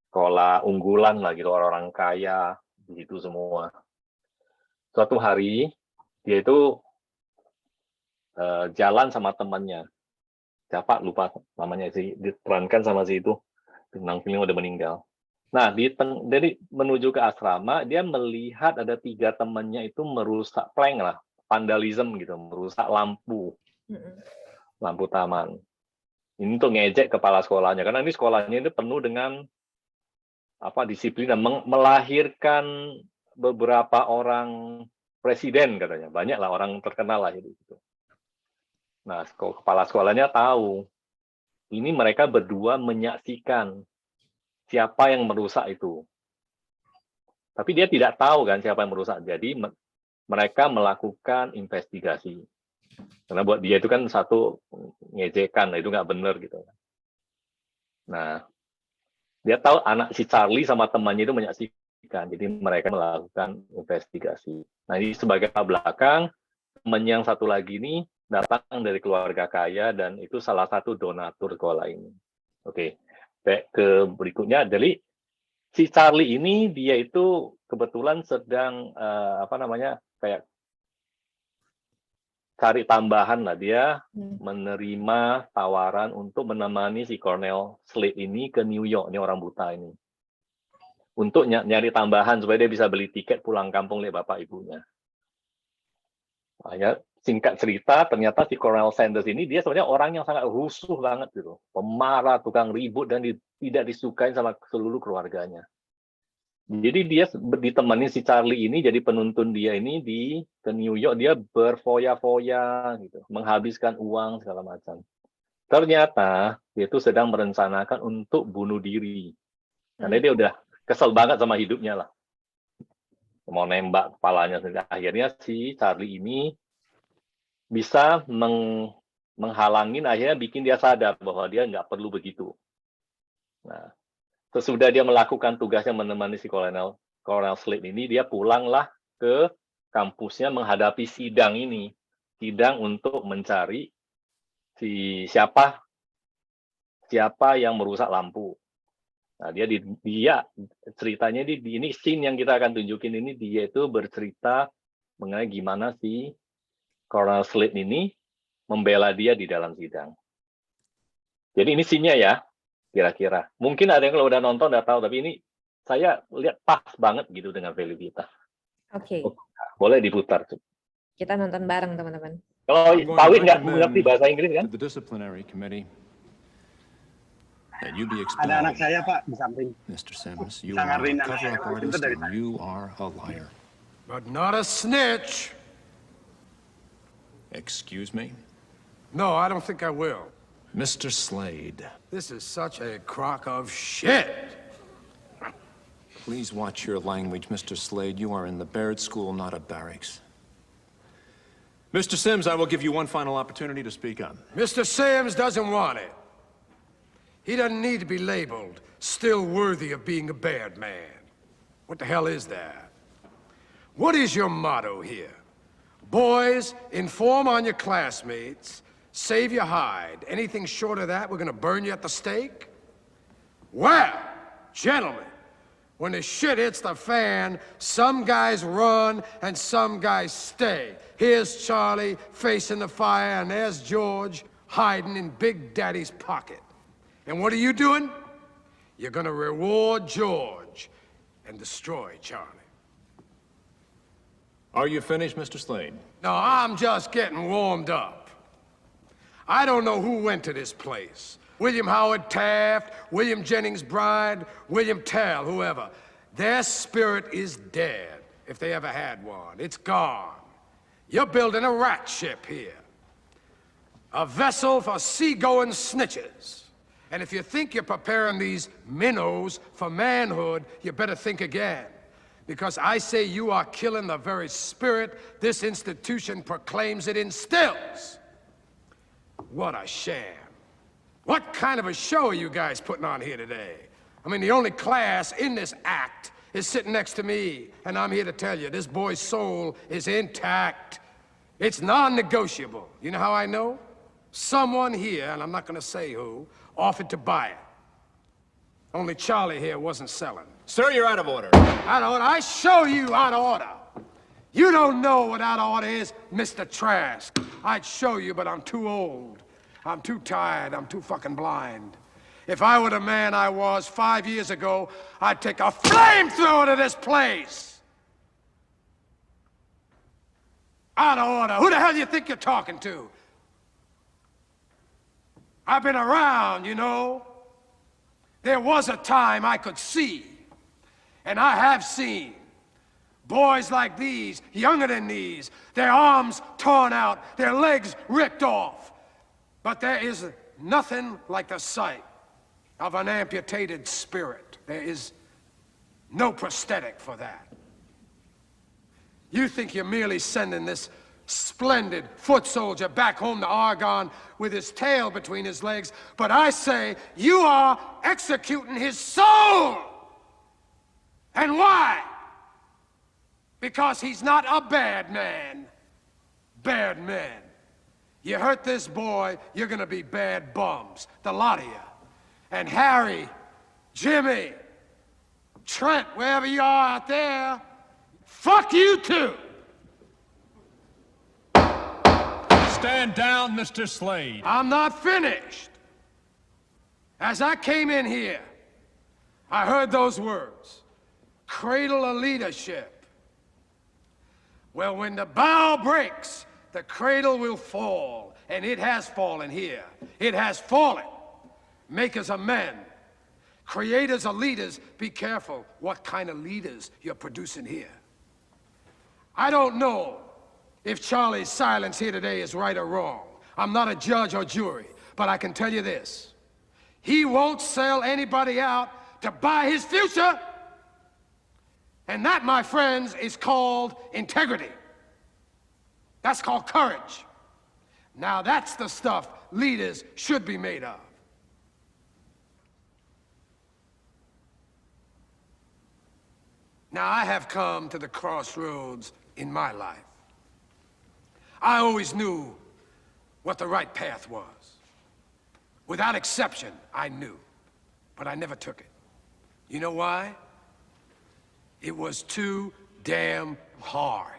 sekolah unggulan lah gitu, orang kaya begitu semua. Suatu hari dia itu jalan sama temannya. Siapa lupa namanya sih, diperankan sama si itu. Bintang film udah meninggal. Nah, dari menuju ke asrama, dia melihat ada 3 temannya itu merusak plank lah, vandalism gitu, merusak lampu taman. Ini tuh ngejek kepala sekolahnya, karena ini sekolahnya itu penuh dengan disiplin dan melahirkan beberapa orang presiden katanya, banyak lah orang terkenal lah itu. Nah, kepala sekolahnya tahu, ini mereka berdua menyaksikan siapa yang merusak itu. Tapi dia tidak tahu kan siapa yang merusak. Jadi mereka melakukan investigasi. Karena buat dia itu kan satu ngejekan, itu nggak benar gitu. Nah, dia tahu anak si Charlie sama temannya itu menyaksikan. Jadi mereka melakukan investigasi. Nah, ini sebagai belakang, teman yang satu lagi ini datang dari keluarga kaya dan itu salah satu donatur sekolah ini. Oke. Ke berikutnya, jadi si Charlie ini dia itu kebetulan sedang kayak cari tambahan lah, dia menerima tawaran untuk menemani si Cornell Slade ini ke New York, ini orang buta ini, untuk nyari tambahan supaya dia bisa beli tiket pulang kampung lihat bapak ibunya. Ya, singkat cerita, ternyata si Colonel Sanders ini dia sebenarnya orang yang sangat rusuh banget gitu, pemarah, tukang ribut dan tidak disukai sama seluruh keluarganya. Jadi dia ditemani si Charlie ini jadi penuntun dia ini ke New York, dia berfoya-foya gitu, menghabiskan uang segala macam. Ternyata dia itu sedang merencanakan untuk bunuh diri. Karena dia udah kesel banget sama hidupnya lah. Mau nembak kepalanya. Akhirnya si Charlie ini bisa menghalangin, akhirnya bikin dia sadar bahwa dia nggak perlu begitu. Nah, sesudah dia melakukan tugasnya menemani si Colonel Slade ini, dia pulanglah ke kampusnya menghadapi sidang ini. Sidang untuk mencari siapa yang merusak lampu. Nah, dia ceritanya ini scene yang kita akan tunjukin ini, dia itu bercerita mengenai gimana si Colonel Slade ini membela dia di dalam sidang. Jadi ini scene-nya ya, kira-kira. Mungkin ada yang kalau udah nonton udah tahu, tapi ini saya lihat pas banget gitu dengan value kita. Oke. Boleh diputar. Kita nonton bareng, teman-teman. Kalau Pak Wid nggak mengerti bahasa Inggris kan? The disciplinary committee. That you be Ada anak expelled. saya Pak di samping. Mr. Sims, you Bisa are a ngariin anak cover-up saya. artist Itu dari and you are a liar. But not a snitch. Excuse me? No, I don't think I will. Mr. Slade, This is such a crock of shit. please watch your language, Mr. Slade. You are in the Baird School, not a barracks. Mr. Sims, I will give you one final opportunity to speak on. Mr. Sims doesn't want it. He doesn't need to be labeled still worthy of being a Baird man. What the hell is that? What is your motto here? Boys, inform on your classmates, save your hide. Anything short of that, we're gonna burn you at the stake? Well, gentlemen, when the shit hits the fan, some guys run and some guys stay. Here's Charlie facing the fire, and there's George hiding in Big Daddy's pocket. And what are you doing? You're gonna reward George and destroy Charlie. Are you finished, Mr. Slade? No, I'm just getting warmed up. I don't know who went to this place. William Howard Taft, William Jennings Bryan, William Tell, whoever. Their spirit is dead, if they ever had one. It's gone. You're building a rat ship here. A vessel for seagoing snitches. And if you think you're preparing these minnows for manhood, you better think again. Because I say you are killing the very spirit this institution proclaims it instills. What a sham. What kind of a show are you guys putting on here today? I mean, the only class in this act is sitting next to me, and I'm here to tell you, this boy's soul is intact. It's non-negotiable. You know how I know? Someone here, and I'm not gonna say who, offered to buy it. Only Charlie here wasn't selling. Sir, you're out of order. Out of order? I show you out of order. You don't know what out of order is, Mr. Trask. I'd show you, but I'm too old. I'm too tired. I'm too fucking blind. If I were the man I was 5 years ago, I'd take a flamethrower to this place. Out of order. Who the hell do you think you're talking to? I've been around, you know. There was a time I could see, and I have seen boys like these, younger than these, their arms torn out, their legs ripped off. But there is nothing like the sight of an amputated spirit. There is no prosthetic for that. You think you're merely sending this splendid foot soldier back home to Argonne with his tail between his legs, but I say you are executing his soul. And why? Because he's not a bad man. Bad men. You hurt this boy, you're gonna be bad bums, the lot of you. And Harry, Jimmy, Trent, wherever you are out there, fuck you too. Stand down, Mr. Slade. I'm not finished. As I came in here, I heard those words, cradle of leadership. Well, when the bow breaks, the cradle will fall, and it has fallen here. It has fallen. Makers of men, creators of leaders, be careful what kind of leaders you're producing here. I don't know if Charlie's silence here today is right or wrong. I'm not a judge or jury, but I can tell you this. He won't sell anybody out to buy his future. And that, my friends, is called integrity. That's called courage. Now that's the stuff leaders should be made of. Now I have come to the crossroads in my life. I always knew what the right path was. Without exception, I knew, but I never took it. You know why? It was too damn hard.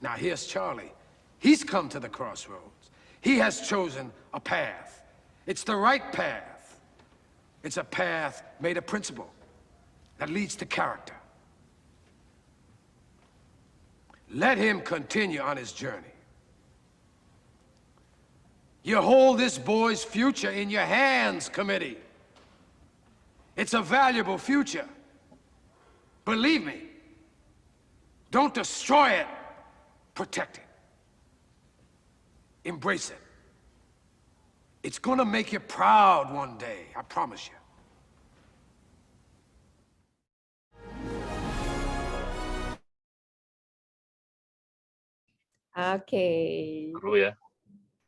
Now here's Charlie. He's come to the crossroads. He has chosen a path. It's the right path. It's a path made of principle that leads to character. Let him continue on his journey. You hold this boy's future in your hands, committee. It's a valuable future. Believe me, don't destroy it, protect it. Embrace it. It's gonna make you proud one day, I promise you. Oke. Seru ya.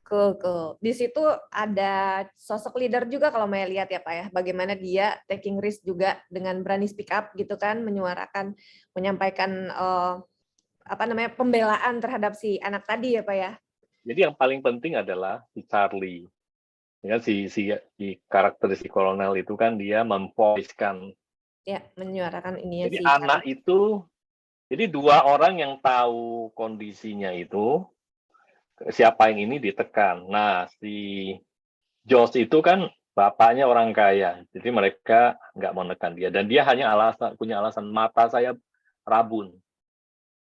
Cool. Di situ ada sosok leader juga kalau Maya lihat ya Pak ya, bagaimana dia taking risk juga dengan berani speak up gitu kan, menyuarakan, menyampaikan pembelaan terhadap si anak tadi ya Pak ya. Jadi yang paling penting adalah si Charlie. Ya, si karakter si kolonel itu kan dia memvoice-kan. Ya, menyuarakan ininya Jadi si anak Charlie. itu, jadi dua orang yang tahu kondisinya itu, siapa yang ini ditekan. Nah, si Josh itu kan bapaknya orang kaya, jadi mereka nggak mau menekan dia. Dan dia hanya punya alasan mata saya rabun.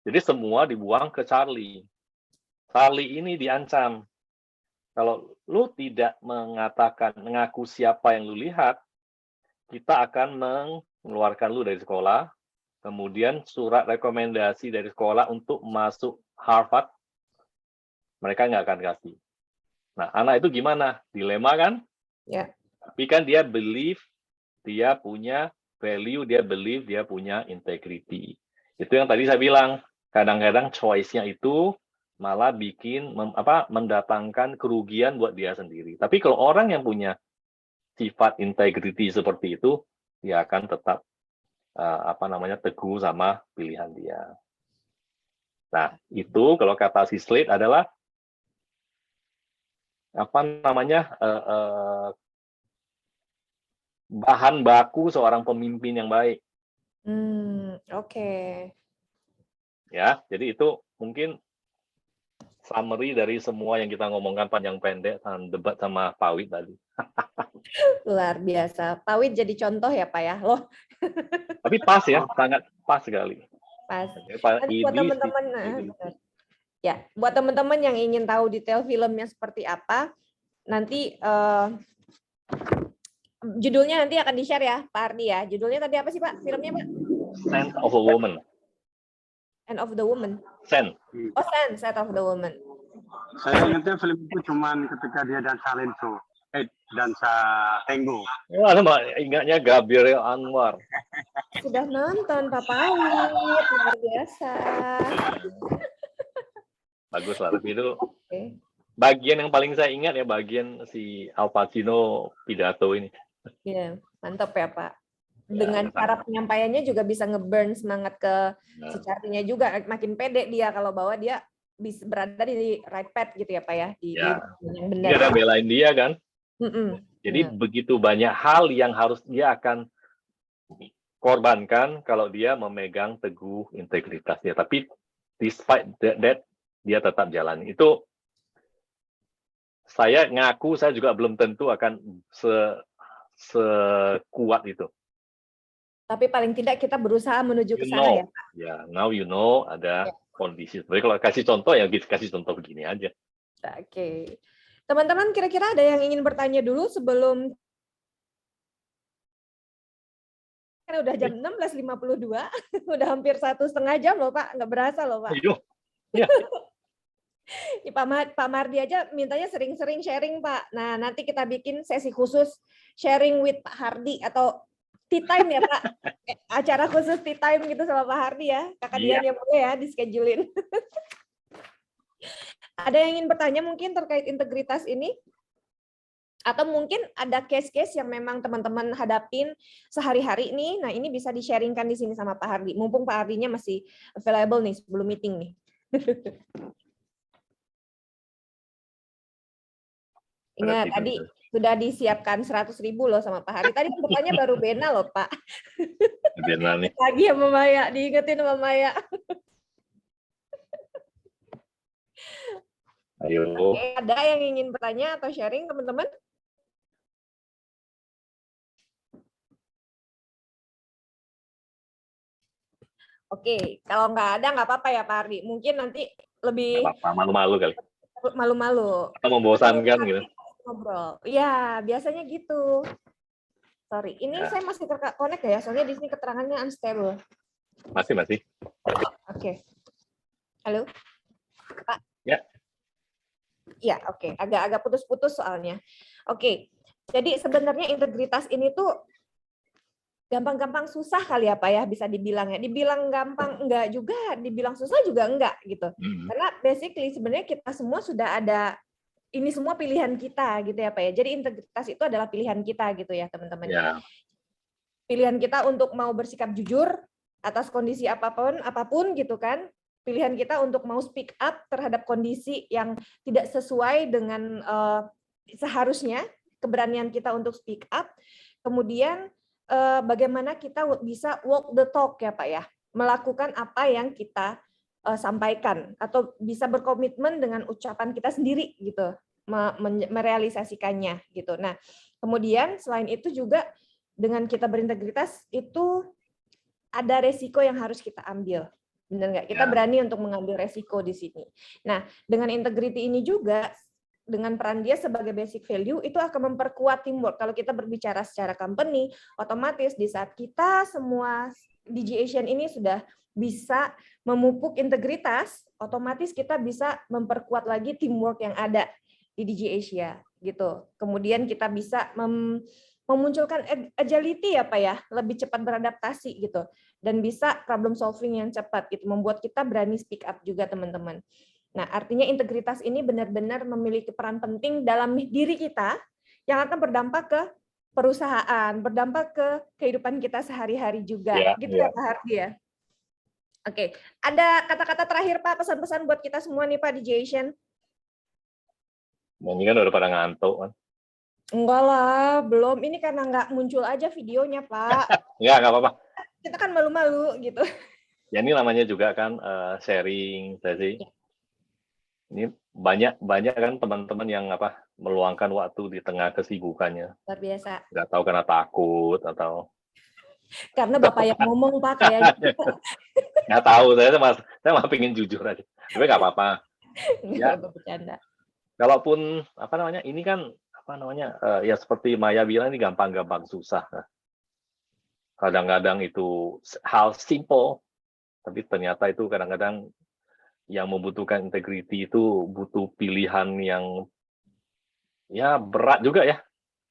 Jadi semua dibuang ke Charlie. Charlie ini diancam. Kalau lu tidak mengaku siapa yang lu lihat, kita akan mengeluarkan lu dari sekolah, kemudian surat rekomendasi dari sekolah untuk masuk Harvard, mereka nggak akan kasih. Nah, anak itu gimana? Dilema kan? Ya. Tapi kan dia believe dia punya value, dia believe dia punya integrity. Itu yang tadi saya bilang, kadang-kadang choice-nya itu malah bikin mendatangkan kerugian buat dia sendiri. Tapi kalau orang yang punya sifat integrity seperti itu, dia akan tetap teguh sama pilihan dia. Nah, itu kalau kata si Slade adalah bahan baku seorang pemimpin yang baik. Oke. Ya, jadi itu mungkin summary dari semua yang kita ngomongkan panjang pendek dan debat sama Pak Wid tadi. Luar biasa. Pak Wid jadi contoh ya Pak ya. Loh. Tapi pas ya, sangat pas sekali. Pas. Nanti buat teman-teman, ya, buat teman-teman yang ingin tahu detail filmnya seperti apa, nanti judulnya nanti akan di-share ya, Pak Ardi ya. Judulnya tadi apa sih Pak? Filmnya Pak? Scent of a Woman. End of the Woman. Scent. Oh, Scent of the Woman. Saya ingatnya film itu cuman ketika dia dansa lenso, dansa tango. Wah, ingatnya Gabriel Anwar. Sudah nonton Pak Pawit, luar biasa. Bagus lah, tapi itu bagian yang paling saya ingat ya, bagian si Al Pacino pidato ini. Iya, mantap ya Pak. Dengan cara penyampaiannya juga bisa nge-burn semangat ke si Charlie-nya juga, makin pede dia kalau bahwa dia bisa berada di right path gitu ya Pak ya, di yang benar. Dia ada belain dia kan. Jadi begitu banyak hal yang harus dia akan korbankan kalau dia memegang teguh integritasnya. Tapi despite that dia tetap jalan. Itu saya ngaku saya juga belum tentu akan sekuat itu. Tapi paling tidak kita berusaha menuju ke sana ya Pak. Ya, now you know ada kondisi. Tapi kalau kasih contoh ya kasih contoh begini aja. Oke. Teman-teman kira-kira ada yang ingin bertanya dulu sebelum kan udah jam 16.52, udah hampir 1,5 jam loh Pak, nggak berasa loh Pak. Iya. Pak Mardi aja mintanya sering-sering sharing Pak. Nah nanti kita bikin sesi khusus sharing with Pak Hardi atau tea time ya Pak, acara khusus tea time gitu sama Pak Hardi ya, kakak Dian yang boleh ya di schedulein. Ada yang ingin bertanya mungkin terkait integritas ini? Atau mungkin ada case-case yang memang teman-teman hadapin sehari-hari nih, nah ini bisa di-sharingkan di sini sama Pak Hardi. Mumpung Pak Hardinya masih available nih sebelum meeting nih. Ingat, tadi sudah disiapkan 100.000 loh sama Pak Hardi. Tadi bertanya baru Bena loh Pak. Bena nih. Lagi sama Maya, diingetin sama Maya. Ayo. Oke, ada yang ingin bertanya atau sharing teman-teman? Oke, kalau nggak ada nggak apa-apa ya Pak Hardi. Mungkin nanti lebih malu-malu kali. Malu-malu. Atau membosankan gitu. Ngobrol. Iya, biasanya gitu. Sorry, ini saya masih connect ya, soalnya di sini keterangannya unstable. Masih. Oke. Halo, Pak. Ya. Ya, oke. Agak putus-putus soalnya. Oke. Jadi sebenarnya integritas ini tuh gampang-gampang susah kali ya Pak ya, bisa dibilang ya. Dibilang gampang enggak juga, dibilang susah juga enggak gitu. Karena basically sebenarnya kita semua sudah ada ini semua pilihan kita gitu ya Pak ya. Jadi integritas itu adalah pilihan kita gitu ya teman-teman. Ya. Pilihan kita untuk mau bersikap jujur atas kondisi apapun gitu kan. Pilihan kita untuk mau speak up terhadap kondisi yang tidak sesuai dengan seharusnya, keberanian kita untuk speak up. Kemudian bagaimana kita bisa walk the talk ya Pak ya, melakukan apa yang kita sampaikan atau bisa berkomitmen dengan ucapan kita sendiri gitu, merealisasikannya gitu. Nah, kemudian selain itu juga dengan kita berintegritas itu ada resiko yang harus kita ambil. Benar nggak? Kita berani untuk mengambil resiko di sini. Nah, dengan integrity ini juga, dengan peran dia sebagai basic value, itu akan memperkuat teamwork. Kalau kita berbicara secara company, otomatis di saat kita semua DG Asian ini sudah bisa memupuk integritas, otomatis kita bisa memperkuat lagi teamwork yang ada di DG Asia. Gitu. Kemudian kita bisa memunculkan agility ya Pak ya, lebih cepat beradaptasi gitu. Dan bisa problem solving yang cepat gitu, membuat kita berani speak up juga teman-teman. Nah, artinya integritas ini benar-benar memiliki peran penting dalam diri kita yang akan berdampak ke perusahaan, berdampak ke kehidupan kita sehari-hari juga. Gitu ya Pak Hardi ya. Oke, ada kata-kata terakhir Pak, pesan-pesan buat kita semua nih Pak DJ Asian. Ini kan udah pada ngantuk kan. Enggak lah, belum. Ini karena nggak muncul aja videonya Pak. Nggak apa-apa. Kita kan malu-malu gitu. Ya ini namanya juga kan sharing, sih. Ini banyak kan teman-teman yang meluangkan waktu di tengah kesibukannya. Luar biasa. Nggak tahu karena takut atau karena Bapak yang ngomong Pak kayak gitu. Nggak tahu, saya mah pengen jujur aja. Tapi nggak apa-apa. Ya, bercanda. Kalaupun ini kan ya seperti Maya bilang ini gampang-gampang susah. Kadang-kadang itu hal simple, tapi ternyata itu kadang-kadang yang membutuhkan integrity itu butuh pilihan yang ya berat juga ya.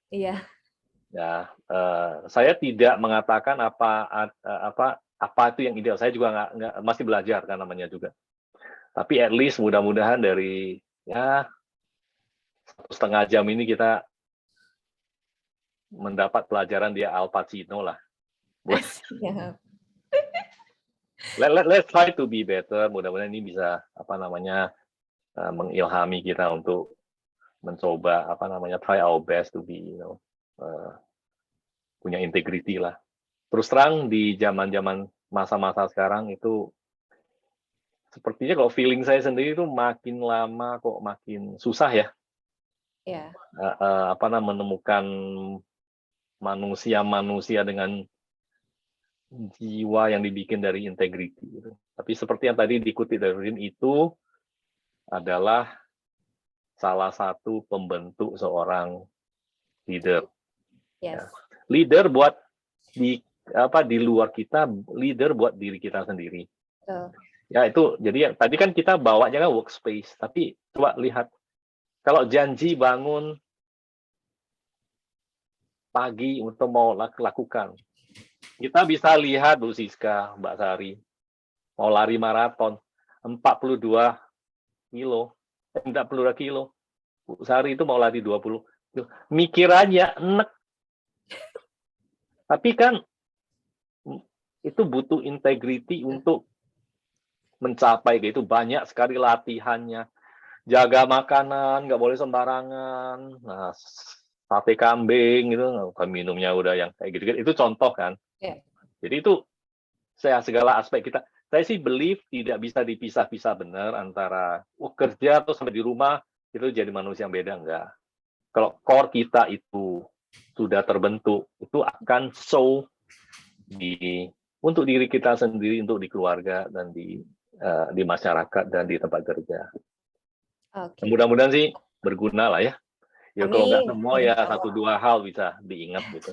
Iya. Ya, saya tidak mengatakan apa itu yang ideal. Saya juga nggak masih belajar kan namanya juga. Tapi at least mudah-mudahan dari ya 1,5 jam ini kita mendapat pelajaran dia Al Pacino lah. Let's try to be better. Mudah-mudahan ini bisa mengilhami kita untuk mencoba try our best to be punya integrity lah. Terus terang di zaman-zaman masa-masa sekarang itu sepertinya kalau feeling saya sendiri itu makin lama kok makin susah ya. Ya. Menemukan manusia dengan jiwa yang dibikin dari integrity gitu. Tapi seperti yang tadi dikutip dari Rin, itu adalah salah satu pembentuk seorang leader. Yes. Ya. Leader buat di luar kita, leader buat diri kita sendiri. Ya itu jadi tadi kan kita bawanya kan workspace, tapi coba lihat kalau janji bangun pagi untuk mau lakukan. Kita bisa lihat Bu Siska, Mbak Sari, mau lari maraton 42 kilo. Bu Sari itu mau lari 20. Mikirannya enek. Tapi kan itu butuh integrity untuk mencapai gitu. Banyak sekali latihannya. Jaga makanan, nggak boleh sembarangan. Nah, sate kambing gitu, minumnya udah yang kayak gitu. Itu contoh kan. Yeah. Jadi itu segala aspek kita. Saya sih believe tidak bisa dipisah-pisah benar antara kerja atau sampai di rumah itu jadi manusia yang beda, enggak. Kalau core kita itu sudah terbentuk, itu akan show untuk diri kita sendiri, untuk di keluarga dan di masyarakat dan di tempat kerja. Okay. Mudah-mudahan sih berguna lah ya. Ya kalau nggak semua ya 1-2 hal bisa diingat gitu.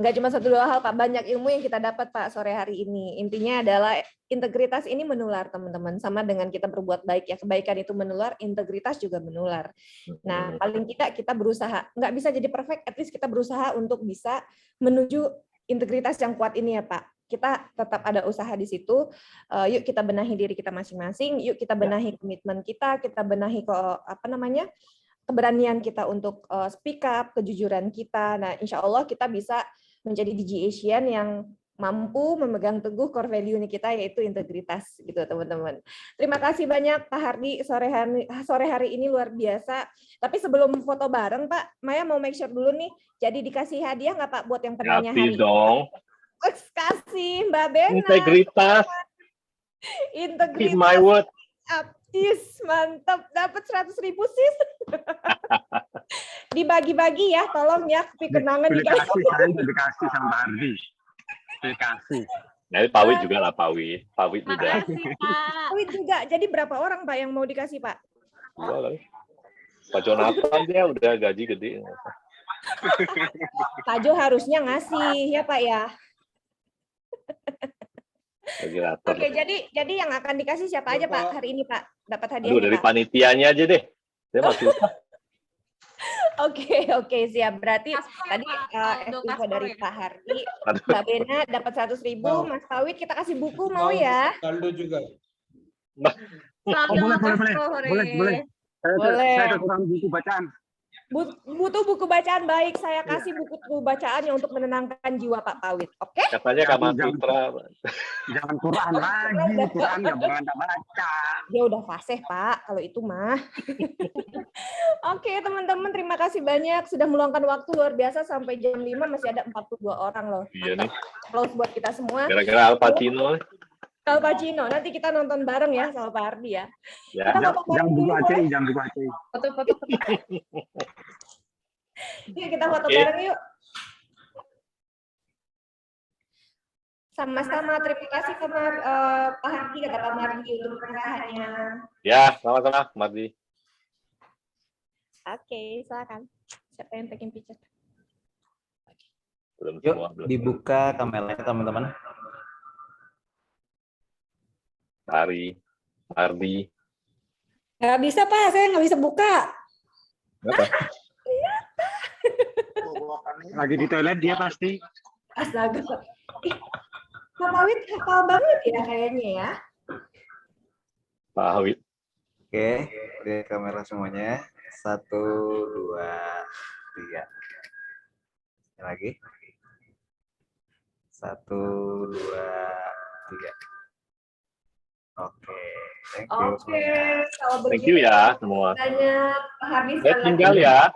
Nggak cuma 1-2 hal Pak, banyak ilmu yang kita dapat Pak sore hari ini. Intinya adalah integritas ini menular teman-teman, sama dengan kita berbuat baik ya, kebaikan itu menular, integritas juga menular. Nah paling tidak kita berusaha, nggak bisa jadi perfect, at least kita berusaha untuk bisa menuju integritas yang kuat ini ya Pak. Kita tetap ada usaha di situ. Yuk kita benahi diri kita masing-masing. Yuk kita benahi komitmen kita benahi keberanian kita untuk speak up, kejujuran kita. Nah, insya Allah kita bisa menjadi DG Asian yang mampu memegang teguh core value kita, yaitu integritas, gitu teman-teman. Terima kasih banyak Pak Hardi, sore hari ini luar biasa. Tapi sebelum foto bareng Pak, Maya mau make sure dulu nih, jadi dikasih hadiah nggak Pak buat yang penanya hari Kasih dong. ini? Kasih Mbak Bena. Integritas. Integritas. Keep my word. Is mantap, dapat 100.000 sis. Dibagi-bagi ya, tolong ya, tapi kenangan dikasih, saya dikasih sama Pak Hardi. Dikasih. Nah, Pak Wid juga lah, Pak Wid. Pak Wid juga. Pak Wid juga. Jadi berapa orang Pak yang mau dikasih Pak? Dua lah. Pak Jonathan dia udah gaji gede. Pak Jo harusnya ngasih ya Pak ya. Oke, jadi yang akan dikasih siapa aja Pak hari ini Pak? Dapat hadiahnya. Aduh, dari panitianya aja deh. Saya masih. Oke, siap. Berarti tadi info dari Pak Hardi, Mbak Bena dapat 100.000, Mas Pawit kita kasih buku mau ya? Saldo juga. Boleh. Saya ada kurang buku bacaan. Butuh buku bacaan, baik. Saya kasih buku bacaan yang untuk menenangkan jiwa Pak Pawit. Oke? Katanya Kama Sutra. Jangan Quran lagi, Quran nggak pernah baca. Dia udah fasih Pak, kalau itu mah. Oke, teman-teman, terima kasih banyak sudah meluangkan waktu luar biasa sampai jam 5 masih ada 42 orang loh. Iya nih. Applause buat kita semua. Gara-gara Al Pacino. Al Pacino, nanti kita nonton bareng ya sama Pak Hardi ya. Ya. Jangan buku Aceh, jangan buku Aceh. Foto-foto. Yuk kita foto bareng yuk. Sama-sama, terima kasih sama Pak Hardi, kata Pak Mardi untuk pengarahannya. Ya, sama-sama, Mardi. Oke, silakan. Siapa yang taking picture? Belum Yuk, semua, belum. dibuka kameranya teman-teman. Ardi. Nggak bisa Pak, saya nggak bisa buka. Kenapa? Lagi di toilet dia pasti. Astaga. Pak Pawit hafal banget ya kayaknya ya. Pak Hawit. Oke, lihat kamera semuanya. 1, 2, 3. Lagi. 1, 2, 3. Oke, thank you. Oke, kalau Thank you ya semua. banyak Pak Hardi Saya tinggal ya.